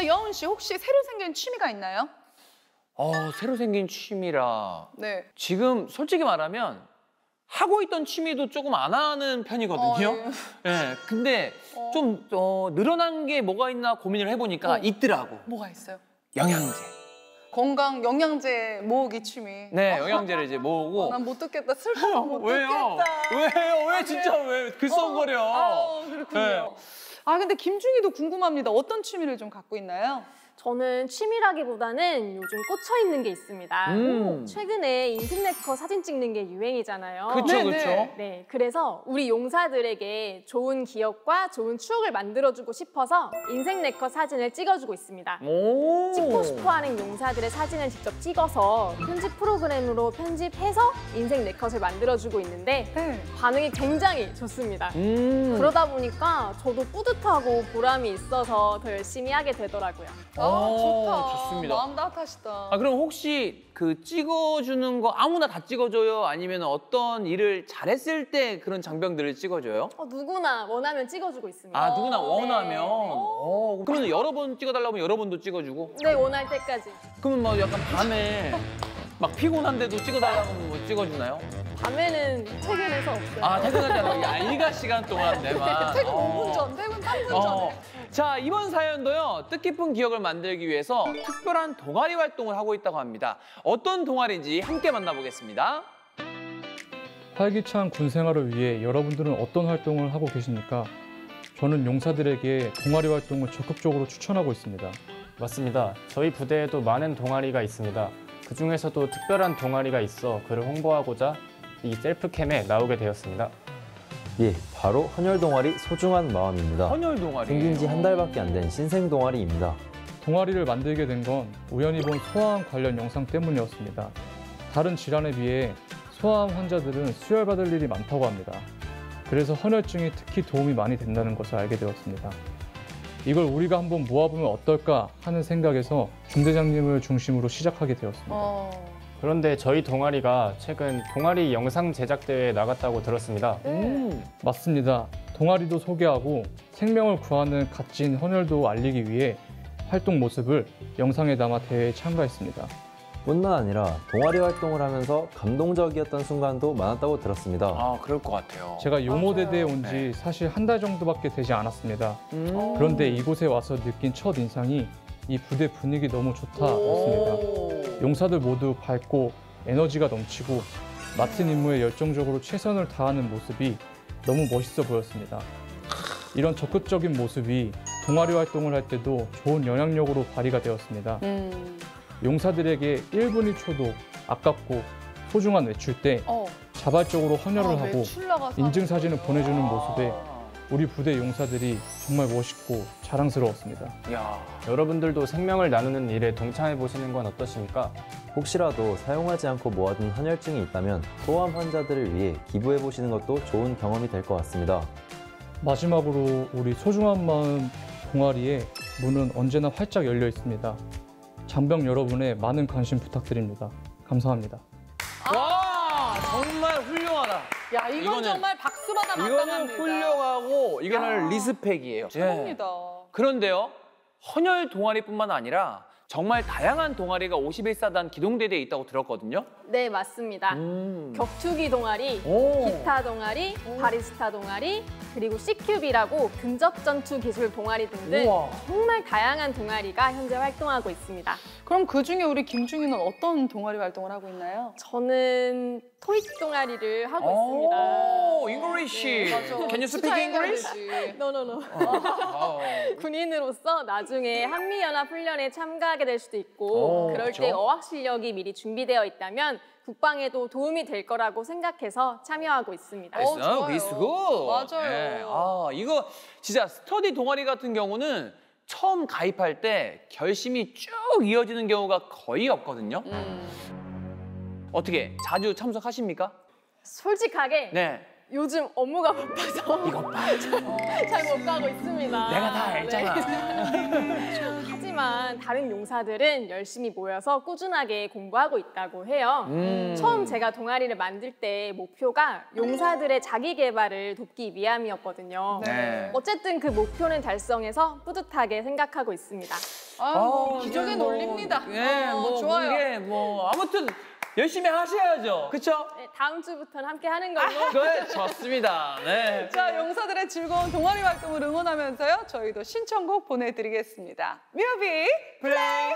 Speaker 2: 자, 여은 씨 혹시 새로 생긴 취미가 있나요?
Speaker 1: 새로 생긴 취미라.
Speaker 2: 네.
Speaker 1: 지금 솔직히 말하면 하고 있던 취미도 조금 안 하는 편이거든요. 예. 근데 좀 늘어난 게 뭐가 있나 고민을 해보니까 있더라고.
Speaker 2: 뭐가 있어요?
Speaker 1: 영양제.
Speaker 2: 건강 영양제 모으기 취미.
Speaker 1: 네, 영양제를 이제 모으고.
Speaker 2: 난 못 듣겠다. 슬퍼서 못
Speaker 1: 왜요?
Speaker 2: 듣겠다.
Speaker 1: 왜요? 왜 진짜 왜 글썽거려?
Speaker 2: 그렇군요.
Speaker 1: 네.
Speaker 2: 근데 김중희도 궁금합니다. 어떤 취미를 좀 갖고 있나요?
Speaker 3: 저는 취미라기보다는 요즘 꽂혀 있는 게 있습니다. 최근에 인생네컷 사진 찍는 게 유행이잖아요.
Speaker 1: 그쵸, 그쵸.
Speaker 3: 네, 그래서 우리 용사들에게 좋은 기억과 좋은 추억을 만들어주고 싶어서 인생네컷 사진을 찍어주고 있습니다. 찍고 싶어하는 용사들의 사진을 직접 찍어서 편집 프로그램으로 편집해서 인생네컷을 만들어주고 있는데 반응이 굉장히 좋습니다. 그러다 보니까 저도 뿌듯하고 보람이 있어서 더 열심히 하게 되더라고요.
Speaker 2: 좋다.
Speaker 1: 좋습니다.
Speaker 2: 마음 따뜻하시다.
Speaker 1: 그럼 혹시 그 찍어주는 거 아무나 다 찍어줘요? 아니면 어떤 일을 잘했을 때 그런 장병들을 찍어줘요?
Speaker 3: 누구나 원하면 찍어주고 있습니다.
Speaker 1: 누구나 원하면? 그러면 여러 번 찍어달라고 하면 여러 번도 찍어주고?
Speaker 3: 네, 원할 때까지.
Speaker 1: 그러면 막 약간 밤에 막 피곤한데도 찍어달라고 하면 뭐 찍어주나요?
Speaker 3: 밤에는 퇴근해서 없어요.
Speaker 1: 퇴근하잖아요. 일과 시간 동안 내만.
Speaker 2: 퇴근 5분 전, 퇴근 3분 전에.
Speaker 1: 자, 이번 사연도요. 뜻깊은 기억을 만들기 위해서 특별한 동아리 활동을 하고 있다고 합니다. 어떤 동아리인지 함께 만나보겠습니다.
Speaker 12: 활기찬 군 생활을 위해 여러분들은 어떤 활동을 하고 계십니까? 저는 용사들에게 동아리 활동을 적극적으로 추천하고 있습니다.
Speaker 5: 맞습니다. 저희 부대에도 많은 동아리가 있습니다. 그중에서도 특별한 동아리가 있어 그를 홍보하고자 이 셀프캠에 나오게 되었습니다.
Speaker 13: 예, 바로 헌혈 동아리 소중한 마음입니다.
Speaker 1: 헌혈 동아리.
Speaker 13: 생긴 지 한 달밖에 안 된 신생 동아리입니다.
Speaker 12: 동아리를 만들게 된 건 우연히 본 소아암 관련 영상 때문이었습니다. 다른 질환에 비해 소아암 환자들은 수혈받을 일이 많다고 합니다. 그래서 헌혈증이 특히 도움이 많이 된다는 것을 알게 되었습니다. 이걸 우리가 한번 모아보면 어떨까 하는 생각에서 중대장님을 중심으로 시작하게 되었습니다.
Speaker 5: 그런데 저희 동아리가 최근 동아리 영상 제작 대회에 나갔다고 들었습니다.
Speaker 12: 맞습니다. 동아리도 소개하고 생명을 구하는 값진 헌혈도 알리기 위해 활동 모습을 영상에 담아 대회에 참가했습니다.
Speaker 13: 뿐만 아니라 동아리 활동을 하면서 감동적이었던 순간도 많았다고 들었습니다.
Speaker 1: 그럴 것 같아요.
Speaker 12: 제가 용모대대에 온 지 사실 한 달 정도밖에 되지 않았습니다. 그런데 이곳에 와서 느낀 첫 인상이 이 부대 분위기 너무 좋다였습니다. 용사들 모두 밝고 에너지가 넘치고 맡은 임무에 열정적으로 최선을 다하는 모습이 너무 멋있어 보였습니다. 이런 적극적인 모습이 동아리 활동을 할 때도 좋은 영향력으로 발휘가 되었습니다. 용사들에게 1분 1초도 아깝고 소중한 외출 때 자발적으로 헌혈을 하고 인증사진을 보내주는 모습에 우리 부대 용사들이 정말 멋있고 자랑스러웠습니다.
Speaker 5: 여러분들도 생명을 나누는 일에 동참해 보시는 건 어떠십니까?
Speaker 13: 혹시라도 사용하지 않고 모아둔 헌혈증이 있다면 소아암 환자들을 위해 기부해 보시는 것도 좋은 경험이 될 것 같습니다.
Speaker 12: 마지막으로 우리 소중한 마음 동아리의 문은 언제나 활짝 열려 있습니다. 장병 여러분의 많은 관심 부탁드립니다. 감사합니다.
Speaker 1: 와, 정말 훌륭하다.
Speaker 2: 야, 이건 정말 박수받아
Speaker 1: 이거는
Speaker 2: 마땅합니다.
Speaker 1: 훌륭하고 이거는 리스펙이에요.
Speaker 2: 최고입니다.
Speaker 1: 그런데요, 헌혈 동아리뿐만 아니라 정말 다양한 동아리가 51사단 기동대대에 있다고 들었거든요.
Speaker 3: 네, 맞습니다. 격투기 동아리, 기타 동아리, 바리스타 동아리, 그리고 CQB라고 근접전투 기술 동아리 등등 정말 다양한 동아리가 현재 활동하고 있습니다.
Speaker 2: 그럼 그중에 우리 김중희는 어떤 동아리 활동을 하고 있나요?
Speaker 3: 저는 토익 동아리를 하고 있습니다.
Speaker 1: English.
Speaker 3: 네, 맞아.
Speaker 1: Can you speak English?
Speaker 3: No. 군인으로서 나중에 한미연합훈련에 참가하게 될 수도 있고 그럴
Speaker 1: 그렇죠.
Speaker 3: 때 어학 실력이 미리 준비되어 있다면 국방에도 도움이 될 거라고 생각해서 참여하고 있습니다.
Speaker 1: It's good.
Speaker 2: 맞아요.
Speaker 1: 네. 이거 진짜 스터디 동아리 같은 경우는 처음 가입할 때 결심이 쭉 이어지는 경우가 거의 없거든요. 어떻게 자주 참석하십니까?
Speaker 3: 솔직하게
Speaker 1: 네.
Speaker 3: 요즘 업무가 바빠서
Speaker 1: 이것 봐.
Speaker 3: 잘 못 가고 있습니다.
Speaker 1: 내가 다 알잖아.
Speaker 3: 하지만 다른 용사들은 열심히 모여서 꾸준하게 공부하고 있다고 해요. 처음 제가 동아리를 만들 때 목표가 용사들의 자기 개발을 돕기 위함이었거든요.
Speaker 1: 네.
Speaker 3: 어쨌든 그 목표는 달성해서 뿌듯하게 생각하고 있습니다.
Speaker 2: 기적의 논리입니다.
Speaker 1: 네, 뭐
Speaker 2: 좋아요.
Speaker 1: 그게 뭐 아무튼 열심히 하셔야죠. 그렇죠?
Speaker 3: 네, 다음 주부터는 함께 하는 걸로.
Speaker 1: 네, 좋습니다. 네.
Speaker 2: 자, 용사들의 즐거운 동아리 활동을 응원하면서요. 저희도 신청곡 보내드리겠습니다. 뮤비 플레이!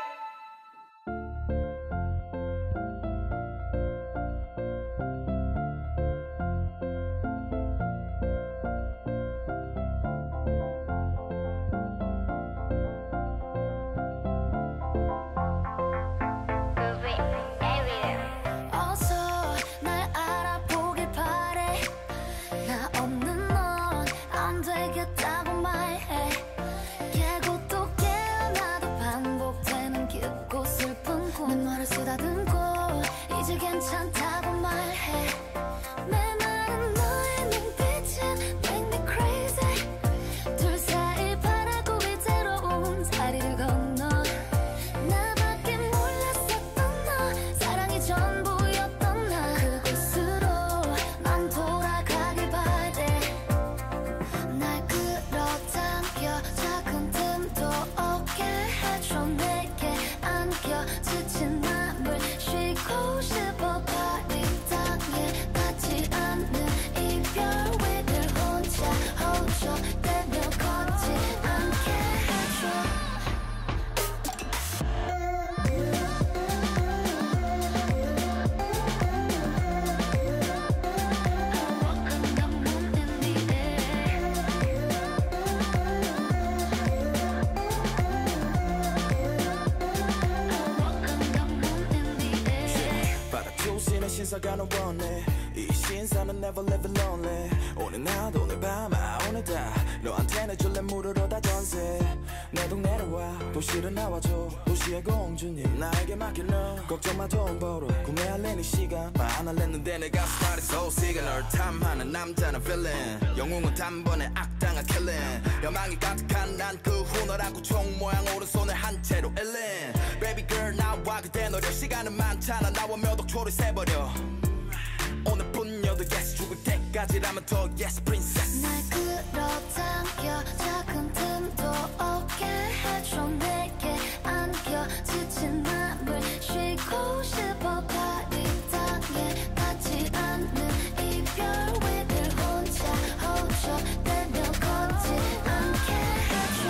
Speaker 4: 어서 날 알아보길 바래 나 없는 넌 안 되겠다고 말해 깨고 또 깨어나도 반복되는 깊고 슬픈 꿈 내 말을 쓰다듬고 이제 괜찮다고 말해 메마른 너의 눈빛은 make me crazy 둘 사이 바라고 위태로운 다리를 건너 나밖에 몰랐었던 너 사랑이 전부였던 나 그곳으로 난 돌아가길 바래 날 끌어당겨 작은 틈도 없게 해줘 내게 안겨 지친 맘을 쉬고 싶어 버린 땅에 닿지 않는 이별 위를 혼자 허우적대며 걷지 않게 해줘
Speaker 14: 받아주시는 신사가는 원해 이 신사는 never live lonely 오늘 나도 오늘 밤아 오늘 다 너한테 내줄래 물으러 다 전세 내 동네로 와 도시로 나와줘 도시의 공주님 나에게 맡길러 걱정 마 돈 벌어 구매할래 네 시간 많아냈는데 내가 스타일이 소식을 널 탐하는 남자는 villain 영웅은 단번에 악당한 killing 여망이 가득한 난 그 후너라고 총 모양 오른손에 한 채로 일린 Baby girl 나와 그대 노려 시간은 많잖아 나와 몇 억초를 세버려 오늘뿐이어도 yes 죽을 때까지라면 더 yes princess
Speaker 4: 날 끌어당겨 작은 틈도 없게 해줘 내게 안겨 지친 맘을 쉬고 싶어 버린 땅에 닿지 않는 이별 위를 혼자 허우적대며 걷지 않게 해줘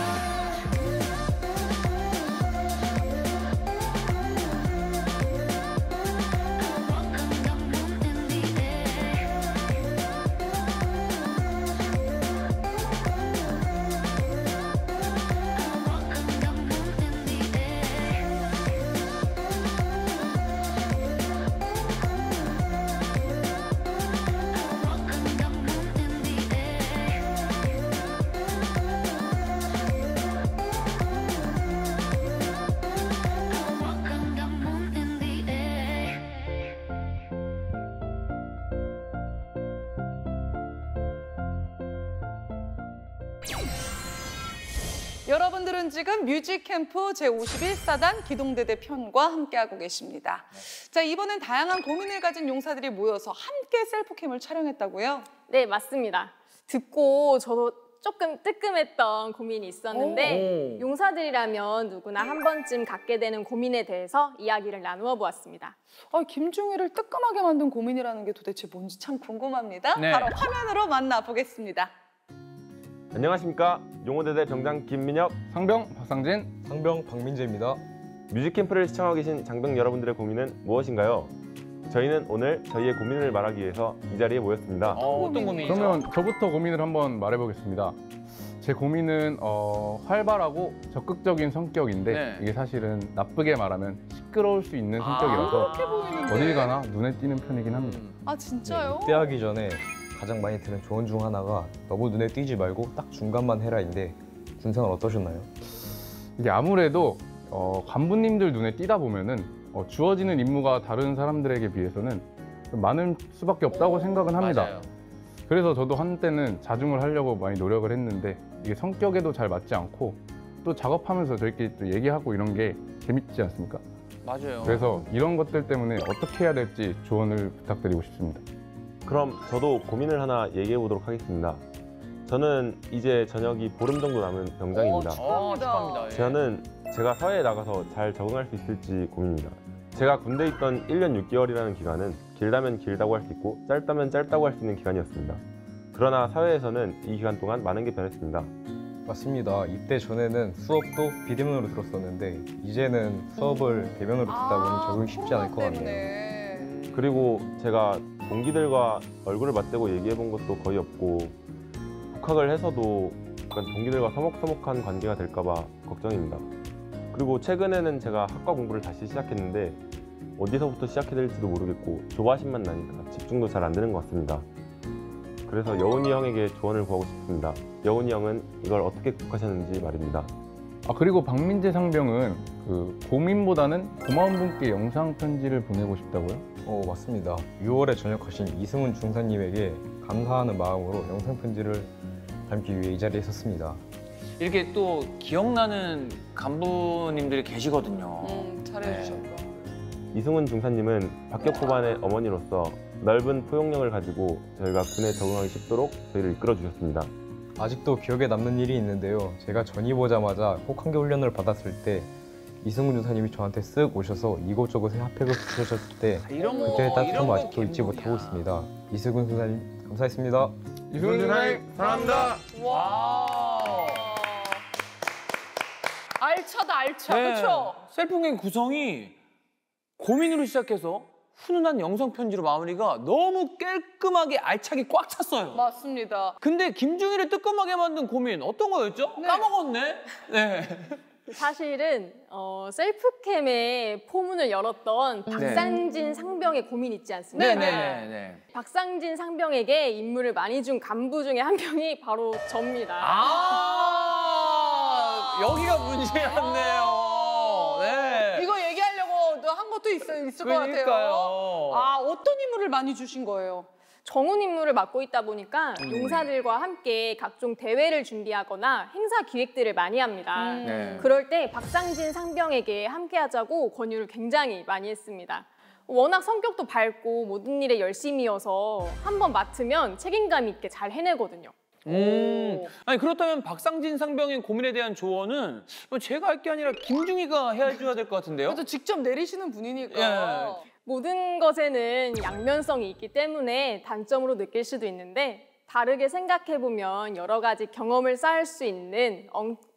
Speaker 2: 여러분들은 지금 뮤직캠프 제51사단 기동대대 편과 함께하고 계십니다. 자, 이번엔 다양한 고민을 가진 용사들이 모여서 함께 셀프캠을 촬영했다고요?
Speaker 3: 네, 맞습니다. 듣고 저도 조금 뜨끔했던 고민이 있었는데 용사들이라면 누구나 한 번쯤 갖게 되는 고민에 대해서 이야기를 나누어 보았습니다.
Speaker 2: 김중희를 뜨끔하게 만든 고민이라는 게 도대체 뭔지 참 궁금합니다.
Speaker 5: 네.
Speaker 2: 바로 화면으로 만나보겠습니다.
Speaker 5: 안녕하십니까. 용호대대 병장 김민혁, 상병 박상진, 상병 박민재입니다. 뮤직캠프를 시청하고 계신 장병 여러분들의 고민은 무엇인가요? 저희는 오늘 저희의 고민을 말하기 위해서 이 자리에 모였습니다.
Speaker 1: 어떤 고민이죠?
Speaker 12: 그러면 저부터 고민을 한번 말해보겠습니다. 제 고민은 활발하고 적극적인 성격인데
Speaker 1: 네.
Speaker 12: 이게 사실은 나쁘게 말하면 시끄러울 수 있는 성격이라서
Speaker 2: 그렇게 보이는데.
Speaker 12: 어딜 가나 눈에 띄는 편이긴 합니다.
Speaker 2: 아, 진짜요?
Speaker 15: 입대하기 전에 가장 많이 들은 조언 중 하나가 너무 눈에 띄지 말고 딱 중간만 해라인데 군생활 어떠셨나요?
Speaker 12: 이게 아무래도 간부님들 눈에 띄다 보면은 주어지는 임무가 다른 사람들에게 비해서는 좀 많을 수밖에 없다고 생각은 합니다.
Speaker 1: 맞아요.
Speaker 12: 그래서 저도 한때는 자중을 하려고 많이 노력을 했는데 이게 성격에도 잘 맞지 않고 또 작업하면서 저희끼리 또 얘기하고 이런 게 재밌지 않습니까?
Speaker 1: 맞아요.
Speaker 12: 그래서 이런 것들 때문에 어떻게 해야 될지 조언을 부탁드리고 싶습니다.
Speaker 5: 그럼 저도 고민을 하나 얘기해 보도록 하겠습니다. 저는 이제 전역이 보름 정도 남은 병장입니다.
Speaker 1: 축하합니다.
Speaker 5: 저는
Speaker 16: 제가 사회에 나가서 잘 적응할 수 있을지 고민입니다. 제가 군대에 있던 1년 6개월이라는 기간은 길다면 길다고 할 수 있고 짧다면 짧다고 할 수 있는 기간이었습니다. 그러나 사회에서는 이 기간 동안 많은 게 변했습니다.
Speaker 15: 맞습니다. 입대 전에는 수업도 비대면으로 들었었는데 이제는 수업을 대면으로 듣다 보니 적응이 쉽지 않을 것 같네요.
Speaker 16: 그리고 제가 동기들과 얼굴을 맞대고 얘기해 본 것도 거의 없고 복학을 해서도 약간 동기들과 서먹서먹한 관계가 될까 봐 걱정입니다. 그리고 최근에는 제가 학과 공부를 다시 시작했는데 어디서부터 시작해야 될지도 모르겠고 조바심만 나니까 집중도 잘 안 되는 것 같습니다. 그래서 여운이 형에게 조언을 구하고 싶습니다. 여운이 형은 이걸 어떻게 극복하셨는지 말입니다.
Speaker 17: 그리고 박민재 상병은 그 고민보다는 고마운 분께 영상 편지를 보내고 싶다고요?
Speaker 15: 맞습니다. 6월에 전역하신 이승훈 중사님에게 감사하는 마음으로 영상 편지를 담기 위해 이 자리에 섰습니다.
Speaker 1: 이렇게 또 기억나는 간부님들이 계시거든요.
Speaker 2: 잘해주셨다.
Speaker 16: 이승훈 중사님은 박격포반의 어머니로서 넓은 포용력을 가지고 저희가 군에 적응하기 쉽도록 저희를 이끌어 주셨습니다.
Speaker 15: 아직도 기억에 남는 일이 있는데요. 제가 전입 오자마자 혹한기 훈련을 받았을 때 이승훈 중사님이 저한테 쓱 오셔서 이곳저곳에 핫팩을 붙여주셨을 때 그때의 따뜻함을 아직도 잊지 못하고 있습니다. 이승훈 중사님 감사했습니다.
Speaker 17: 이승훈 중사님 사랑합니다.
Speaker 2: 와. 알차다 알차.
Speaker 1: 네.
Speaker 2: 그렇죠?
Speaker 1: 셀프공개 구성이 고민으로 시작해서 훈훈한 영상 편지로 마무리가 너무 깔끔하게 알차게 꽉 찼어요.
Speaker 2: 맞습니다.
Speaker 1: 근데 김중희를 뜨끔하게 만든 고민 어떤 거였죠? 까먹었네. 네.
Speaker 3: 사실은 셀프캠의 포문을 열었던 박상진 상병의 고민 있지 않습니까?
Speaker 1: 네네네.
Speaker 3: 박상진 상병에게 임무를 많이 준 간부 중에 한 명이 바로 접니다.
Speaker 1: 여기가 문제였네요. 네.
Speaker 2: 이거 얘기하려고 한 것도 있을 것 같아요.
Speaker 1: 그러니까요.
Speaker 2: 어떤 임무를 많이 주신 거예요?
Speaker 3: 정훈 임무를 맡고 있다 보니까 용사들과 함께 각종 대회를 준비하거나 행사 기획들을 많이 합니다.
Speaker 1: 네.
Speaker 3: 그럴 때 박상진 상병에게 함께 하자고 권유를 굉장히 많이 했습니다. 워낙 성격도 밝고 모든 일에 열심이어서 한번 맡으면 책임감 있게 잘 해내거든요.
Speaker 1: 아니 그렇다면 박상진 상병의 고민에 대한 조언은 제가 할 게 아니라 김중희가 해줘야 될 것 같은데요?
Speaker 2: 그래도 직접 내리시는 분이니까.
Speaker 3: 모든 것에는 양면성이 있기 때문에 단점으로 느낄 수도 있는데 다르게 생각해보면 여러 가지 경험을 쌓을 수 있는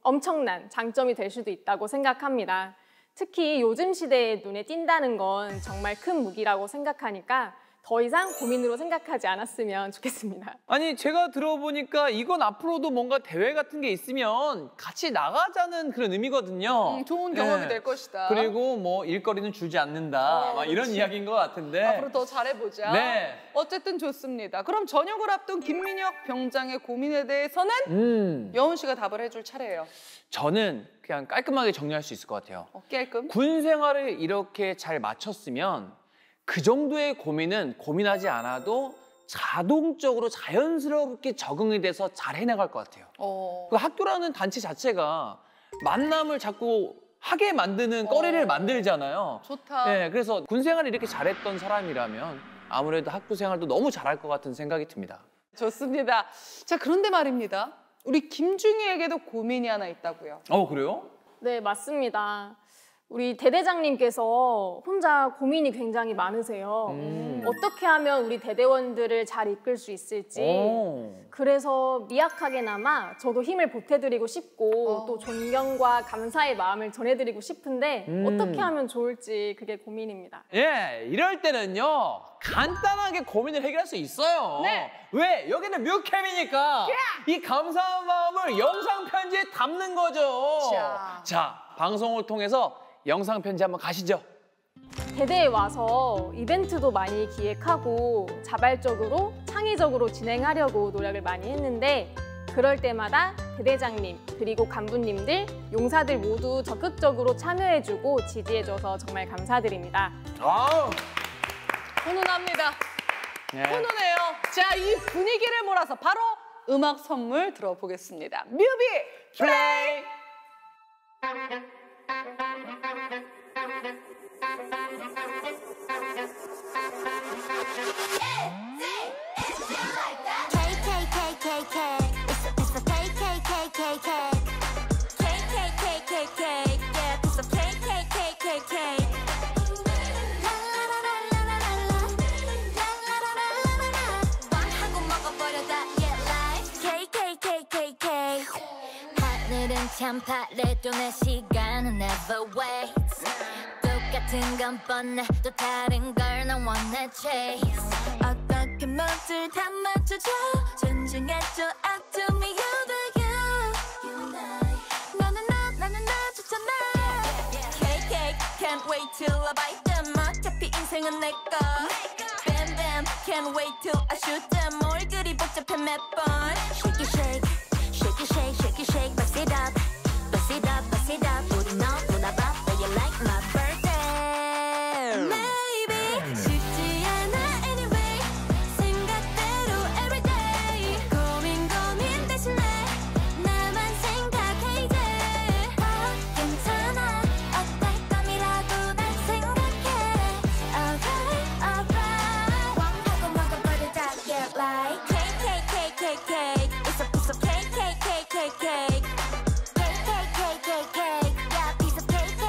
Speaker 3: 엄청난 장점이 될 수도 있다고 생각합니다. 특히 요즘 시대에 눈에 띈다는 건 정말 큰 무기라고 생각하니까 더 이상 고민으로 생각하지 않았으면 좋겠습니다.
Speaker 1: 아니 제가 들어보니까 이건 앞으로도 뭔가 대회 같은 게 있으면 같이 나가자는 그런 의미거든요.
Speaker 2: 좋은 경험이 될 것이다.
Speaker 1: 그리고 뭐 일거리는 줄지 않는다. 막 이런 이야기인 것 같은데.
Speaker 2: 앞으로 더 잘해보자.
Speaker 1: 네.
Speaker 2: 어쨌든 좋습니다. 그럼 전역을 앞둔 김민혁 병장의 고민에 대해서는 여운 씨가 답을 해줄 차례예요.
Speaker 1: 저는 그냥 깔끔하게 정리할 수 있을 것 같아요.
Speaker 2: 깔끔?
Speaker 1: 군 생활을 이렇게 잘 마쳤으면 그 정도의 고민은 고민하지 않아도 자동적으로 자연스럽게 적응이 돼서 잘 해나갈 것 같아요. 그 학교라는 단체 자체가 만남을 자꾸 하게 만드는 거리를 만들잖아요.
Speaker 2: 좋다.
Speaker 1: 네, 그래서 군 생활을 이렇게 잘했던 사람이라면 아무래도 학부 생활도 너무 잘할 것 같은 생각이 듭니다.
Speaker 2: 좋습니다. 자, 그런데 말입니다. 우리 김중희에게도 고민이 하나 있다고요.
Speaker 1: 그래요?
Speaker 3: 네, 맞습니다. 우리 대대장님께서 혼자 고민이 굉장히 많으세요. 어떻게 하면 우리 대대원들을 잘 이끌 수 있을지. 그래서 미약하게나마 저도 힘을 보태드리고 싶고 또 존경과 감사의 마음을 전해드리고 싶은데 어떻게 하면 좋을지 그게 고민입니다.
Speaker 1: 예, 이럴 때는요. 간단하게 고민을 해결할 수 있어요.
Speaker 2: 네.
Speaker 1: 왜? 여기는 뮤캠이니까 이 감사한 마음을 영상 편지에 담는 거죠. 자, 방송을 통해서 영상 편지 한번 가시죠.
Speaker 3: 대대에 와서 이벤트도 많이 기획하고 자발적으로 창의적으로 진행하려고 노력을 많이 했는데 그럴 때마다 대대장님 그리고 간부님들, 용사들 모두 적극적으로 참여해주고 지지해줘서 정말 감사드립니다.
Speaker 2: 훈훈합니다.
Speaker 1: 네.
Speaker 2: 훈훈해요. 자, 이 분위기를 몰아서 바로 음악 선물 들어보겠습니다. 뮤비 플레이!
Speaker 4: KKKKK. It's the KKKKK. KKKKK. Yeah, 간판에도 내 시간은 never waits. 똑같은 건 뻔해 또 다른 걸 난 wanna chase. 어떻게 멋을 다 맞춰줘 존중해줘 out to me you the you. 너는 나는 나 좋잖아. KK can't wait till I bite them. 어차피 인생은 내꺼. Bam bam can't wait till I shoot them. 뭘 그리 복잡해 몇 번. Shake it shake shake it shake shake it shake bust it up bust it up bust it up. 우리 너무나 바빠 you like my birthday. Maybe 쉽지 않아 anyway. 생각대로 everyday. 고민 대신에 나만 생각해 이제. 괜찮아 어떨 감이라도 날 생각해. Alright alright. 하고 먹어버리자 yeah like cake. It's a piece of cake. Yeah, piece of cake.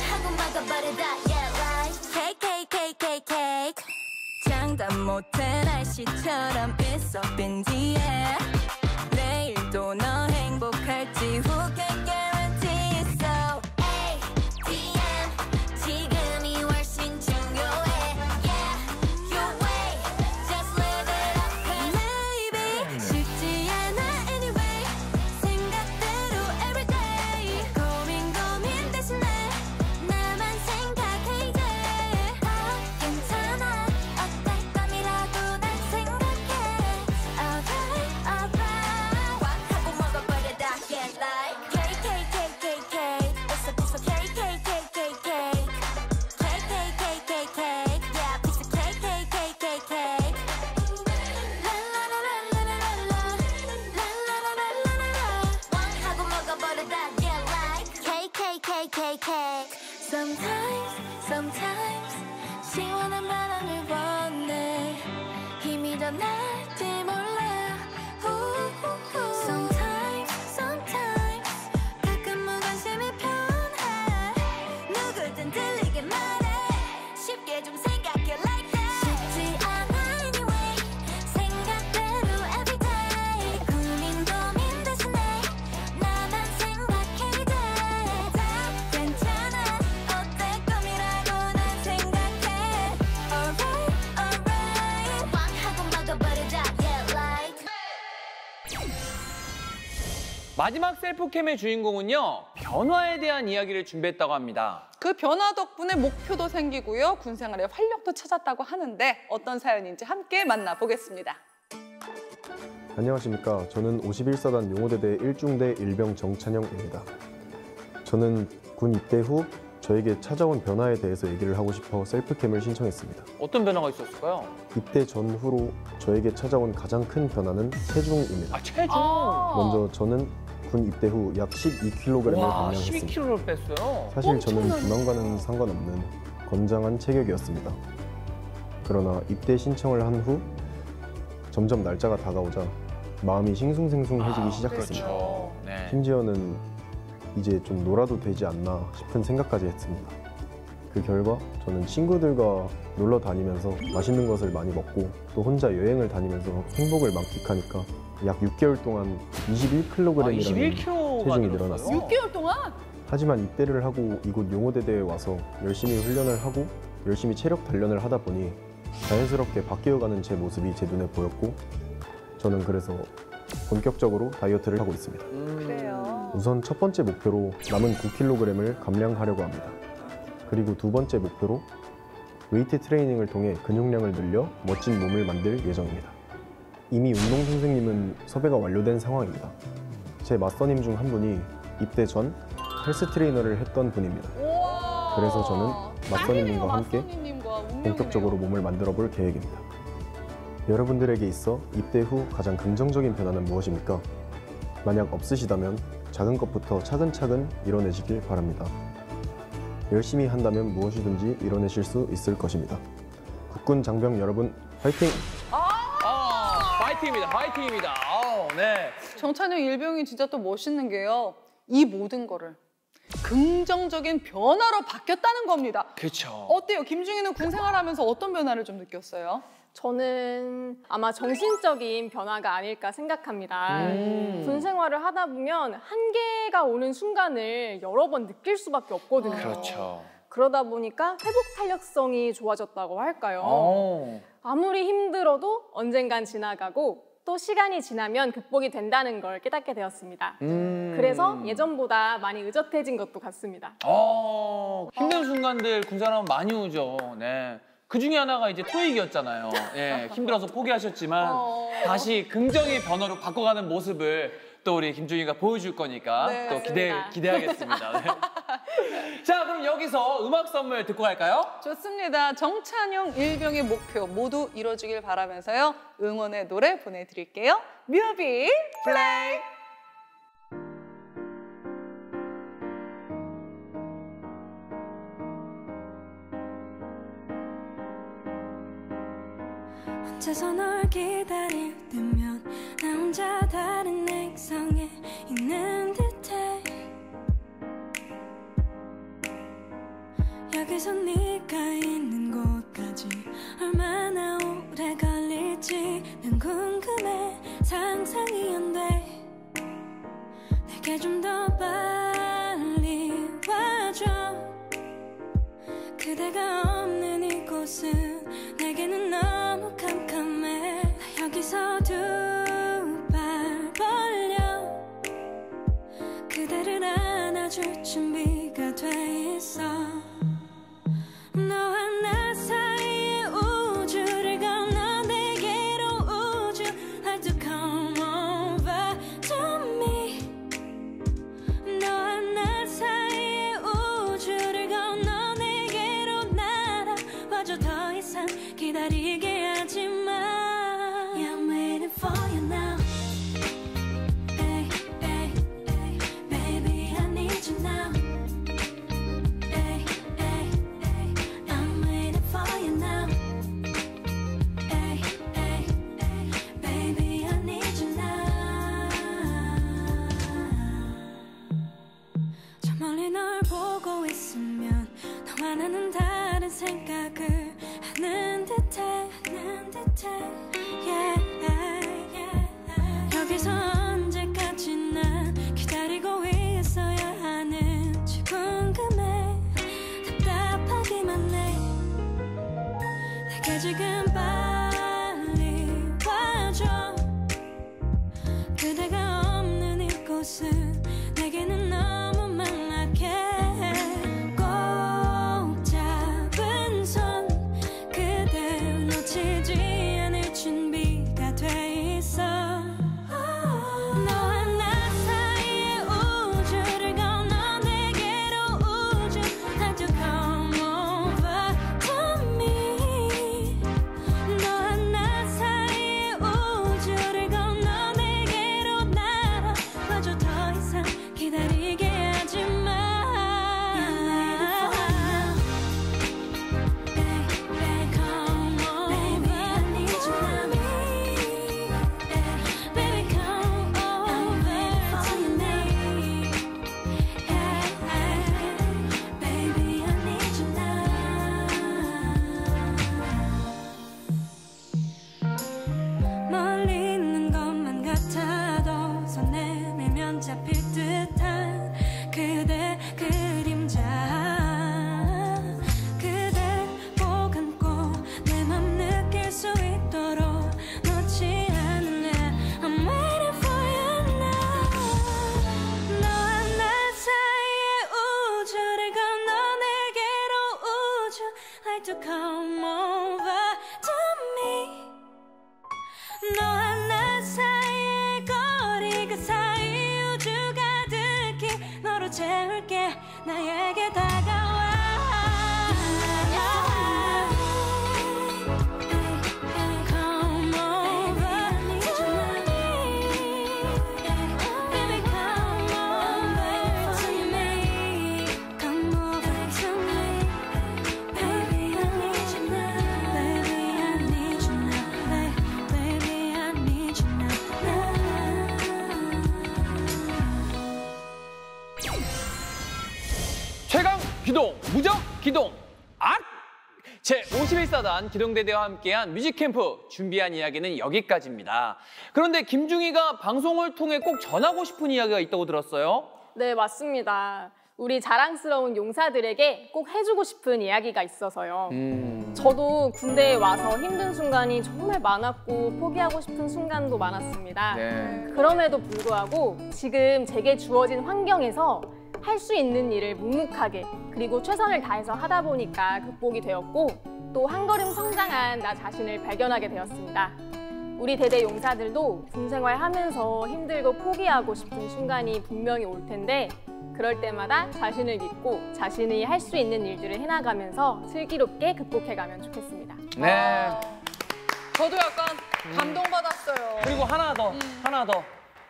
Speaker 4: 하고 먹어버리자 yeah like cake. 장담 못해 날씨처럼 있어 빈지에. 내일도 너 행복할지 who can guarantee. So ATM 지금이 훨씬 중요해. Yeah, your way just live it up. Maybe 쉽지 않아 anyway. 생각대로 everyday. 고민 대신에 나만 생각해 이제. 괜찮아 어떨 감이라도 날 생각해. Alright alright. 하고 먹어버리자 yeah like cake. It's a piece of cake. Yeah, piece of cake. 하고 먹어버리자 yeah like cake. Sometimes 시원한 바람을 원해. 힘이 더 날지 몰라. Sometimes 가끔 무관심이 편해. 누구든 들리게 말해. 쉽게 좀 생각해 like that. 쉽지 않아 anyway. 생각대로 everyday. 고민 대신에 나만 생각해 이제. 다 괜찮아 어떨 감이라고 난 생각해. Alright 하고 먹어버리자 yeah like.
Speaker 1: 마지막 셀프캠의 주인공은요. 변화에 대한 이야기를 준비했다고 합니다.
Speaker 2: 그 변화 덕분에 목표도 생기고요. 군 생활에 활력도 찾았다고 하는데 어떤 사연인지 함께 만나보겠습니다.
Speaker 16: 안녕하십니까. 저는 51사단 용호대대 1중대 일병 정찬영입니다. 저는 군 입대 후 저에게 찾아온 변화에 대해서 얘기를 하고 싶어 셀프캠을 신청했습니다.
Speaker 1: 어떤 변화가 있었을까요?
Speaker 16: 입대 전후로 저에게 찾아온 가장 큰 변화는 체중입니다.
Speaker 1: 체중?
Speaker 16: 먼저 저는 군 입대 후 약 12kg을
Speaker 1: 와,
Speaker 16: 감량했습니다.
Speaker 1: 12kg를 뺐어요?
Speaker 16: 사실 저는 비만과는 상관없는 건장한 체격이었습니다. 그러나 입대 신청을 한 후 점점 날짜가 다가오자 마음이 싱숭생숭해지기 시작했습니다.
Speaker 1: 그렇죠. 네.
Speaker 16: 심지어는 이제 좀 놀아도 되지 않나 싶은 생각까지 했습니다. 그 결과 저는 친구들과 놀러 다니면서 맛있는 것을 많이 먹고 또 혼자 여행을 다니면서 행복을 만끽하니까 약 6개월 동안 21kg이라는
Speaker 1: 21kg 가
Speaker 16: 체중이 늘어났습니다.
Speaker 2: 6개월 동안?
Speaker 16: 하지만 입대를 하고 이곳 용호대대에 와서 열심히 훈련을 하고 열심히 체력 단련을 하다 보니 자연스럽게 바뀌어가는 제 모습이 제 눈에 보였고 저는 그래서 본격적으로 다이어트를 하고 있습니다.
Speaker 2: 그래요.
Speaker 16: 우선 첫 번째 목표로 남은 9kg을 감량하려고 합니다. 그리고 두 번째 목표로 웨이트 트레이닝을 통해 근육량을 늘려 멋진 몸을 만들 예정입니다. 이미 운동 선생님은 섭외가 완료된 상황입니다. 제 맞선임 중 한 분이 입대 전 헬스 트레이너를 했던 분입니다. 그래서 저는 맞선임님과 함께 본격적으로 몸을 만들어 볼 계획입니다. 여러분들에게 있어 입대 후 가장 긍정적인 변화는 무엇입니까? 만약 없으시다면 작은 것부터 차근차근 이뤄내시길 바랍니다. 열심히 한다면 무엇이든지 이뤄내실 수 있을 것입니다. 국군 장병 여러분, 화이팅!
Speaker 1: 파이팅입니다. 파이팅입니다. 네.
Speaker 2: 정찬영 일병이 진짜 또 멋있는 게요. 이 모든 거를 긍정적인 변화로 바뀌었다는 겁니다.
Speaker 1: 그렇죠.
Speaker 2: 어때요? 김중희는 군 생활하면서 어떤 변화를 좀 느꼈어요?
Speaker 3: 저는 아마 정신적인 변화가 아닐까 생각합니다. 군 생활을 하다 보면 한계가 오는 순간을 여러 번 느낄 수밖에 없거든요.
Speaker 1: 그렇죠.
Speaker 3: 그러다 보니까 회복 탄력성이 좋아졌다고 할까요? 아무리 힘들어도 언젠간 지나가고 또 시간이 지나면 극복이 된다는 걸 깨닫게 되었습니다. 그래서 예전보다 많이 의젓해진 것도 같습니다.
Speaker 1: 힘든 순간들 군생활하면 많이 오죠. 네. 그 중에 하나가 이제 토익이었잖아요. 예, 힘들어서 포기하셨지만 다시 긍정의 변화로 바꿔가는 모습을 또 우리 김종희가 보여줄 거니까
Speaker 2: 네,
Speaker 1: 또 기대하겠습니다. 네. 자, 그럼 여기서 음악 선물 듣고 갈까요?
Speaker 2: 좋습니다. 정찬용 일병의 목표 모두 이뤄지길 바라면서요. 응원의 노래 보내드릴게요. 뮤비 플레이.
Speaker 4: 혼자서 널 기다릴 때면 나 혼자 다른 액상에 있는 듯해. 여기서 네가 있는 곳까지 얼마나 오래 걸릴지 난 궁금해. 상상이 안 돼. 내게 좀 더 빨리 와줘. 그대가 없는 이곳은 내게는 너무 캄캄해. 나 여기서 두 발 벌려 그대를 안아줄 준비가 돼 있어. 너와 나 사이의 우주를 건너 내게로 우주 like to come over to me. 너와 나 사이의 우주를 건너 내게로 날아와줘. 더 이상 기다리게 하지 마. Yeah, I'm waiting for you now. Hey, hey, hey, baby, I need you now. Hey, hey, hey, I'm waiting for you now. Hey, hey, hey, baby, I need you now. 저 멀리 널 보고 있으면 너와 나는 다른 생각을 하는 듯해. Yeah, yeah. 여기서 언제까지 난 기다리고 있어야 하는지 궁금해. 답답하기만 해. 내게 지금 빨리 와줘. 그대가 없는 이곳은 내게는 너무 막막해. 꼭 잡은 손 그댈 놓치지 않을 준비가 돼 있어. 너와 나 사이의 우주를 건너 내게로 우주 like to come over to me. 너와 나 사이의 우주를 건너 내게로 날아와줘. 더 이상 기다리게 하지 마. 멀리 있는 것만 같아도 손 내밀면 잡힐 듯한 그대 그림자. 그댈 꼭 안고 내 맘 느낄 수 있도록 놓지 않을래. I'm waiting for you now. 너와 나 사이의 우주를 건너 내게로 우주 like to come over to me. 너와 나 사이의 거리 그 사이 우주 가득히 너로 채울게. 나에게 다가와. Come over to me. Baby, come over to me. Come over to me. Baby, I need you now. Baby, I need you now. Baby, I need you now.
Speaker 1: 최강 기동, 무적 기동, 앗! 제51사단 기동대대와 함께한 뮤직캠프 준비한 이야기는 여기까지입니다. 그런데 김중희가 방송을 통해 꼭 전하고 싶은 이야기가 있다고 들었어요?
Speaker 3: 네, 맞습니다. 우리 자랑스러운 용사들에게 꼭 해주고 싶은 이야기가 있어서요. 저도 군대에 와서 힘든 순간이 정말 많았고 포기하고 싶은 순간도 많았습니다. 그럼에도 불구하고 지금 제게 주어진 환경에서 할 수 있는 일을 묵묵하게 그리고 최선을 다해서 하다 보니까 극복이 되었고 또 한 걸음 성장한 나 자신을 발견하게 되었습니다. 우리 대대 용사들도 군 생활하면서 힘들고 포기하고 싶은 순간이 분명히 올 텐데 그럴 때마다 자신을 믿고 자신이 할 수 있는 일들을 해나가면서 슬기롭게 극복해가면 좋겠습니다.
Speaker 1: 네.
Speaker 2: 저도 약간 감동받았어요.
Speaker 1: 그리고 하나 더.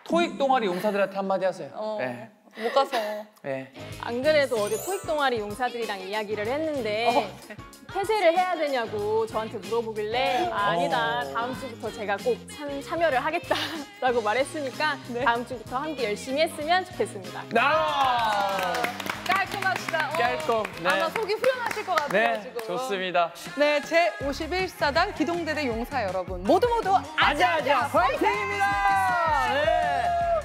Speaker 1: 토익 동아리 용사들한테 한마디 하세요. 네.
Speaker 2: 못 가서.
Speaker 1: 네.
Speaker 3: 안 그래도 어제 토익 동아리 용사들이랑 이야기를 했는데 폐쇄를 해야 되냐고 저한테 물어보길래 아니다, 다음 주부터 제가 꼭 참여를 하겠다라고 말했으니까 다음 주부터 함께 열심히 했으면 좋겠습니다.
Speaker 2: 깔끔합시다.
Speaker 1: 깔끔. 네.
Speaker 2: 아마 속이 후련하실 것 같아요,
Speaker 1: 네,
Speaker 2: 지금.
Speaker 1: 좋습니다.
Speaker 2: 네, 제51사단 기동대대 용사 여러분 모두
Speaker 1: 아자아자 화이팅입니다. 네.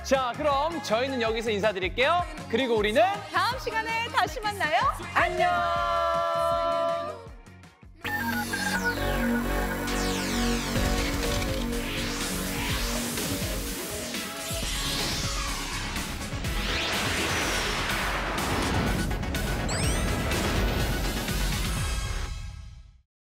Speaker 1: 자, 그럼 저희는 여기서 인사드릴게요. 그리고 우리는
Speaker 2: 다음 시간에 다시 만나요.
Speaker 1: 안녕.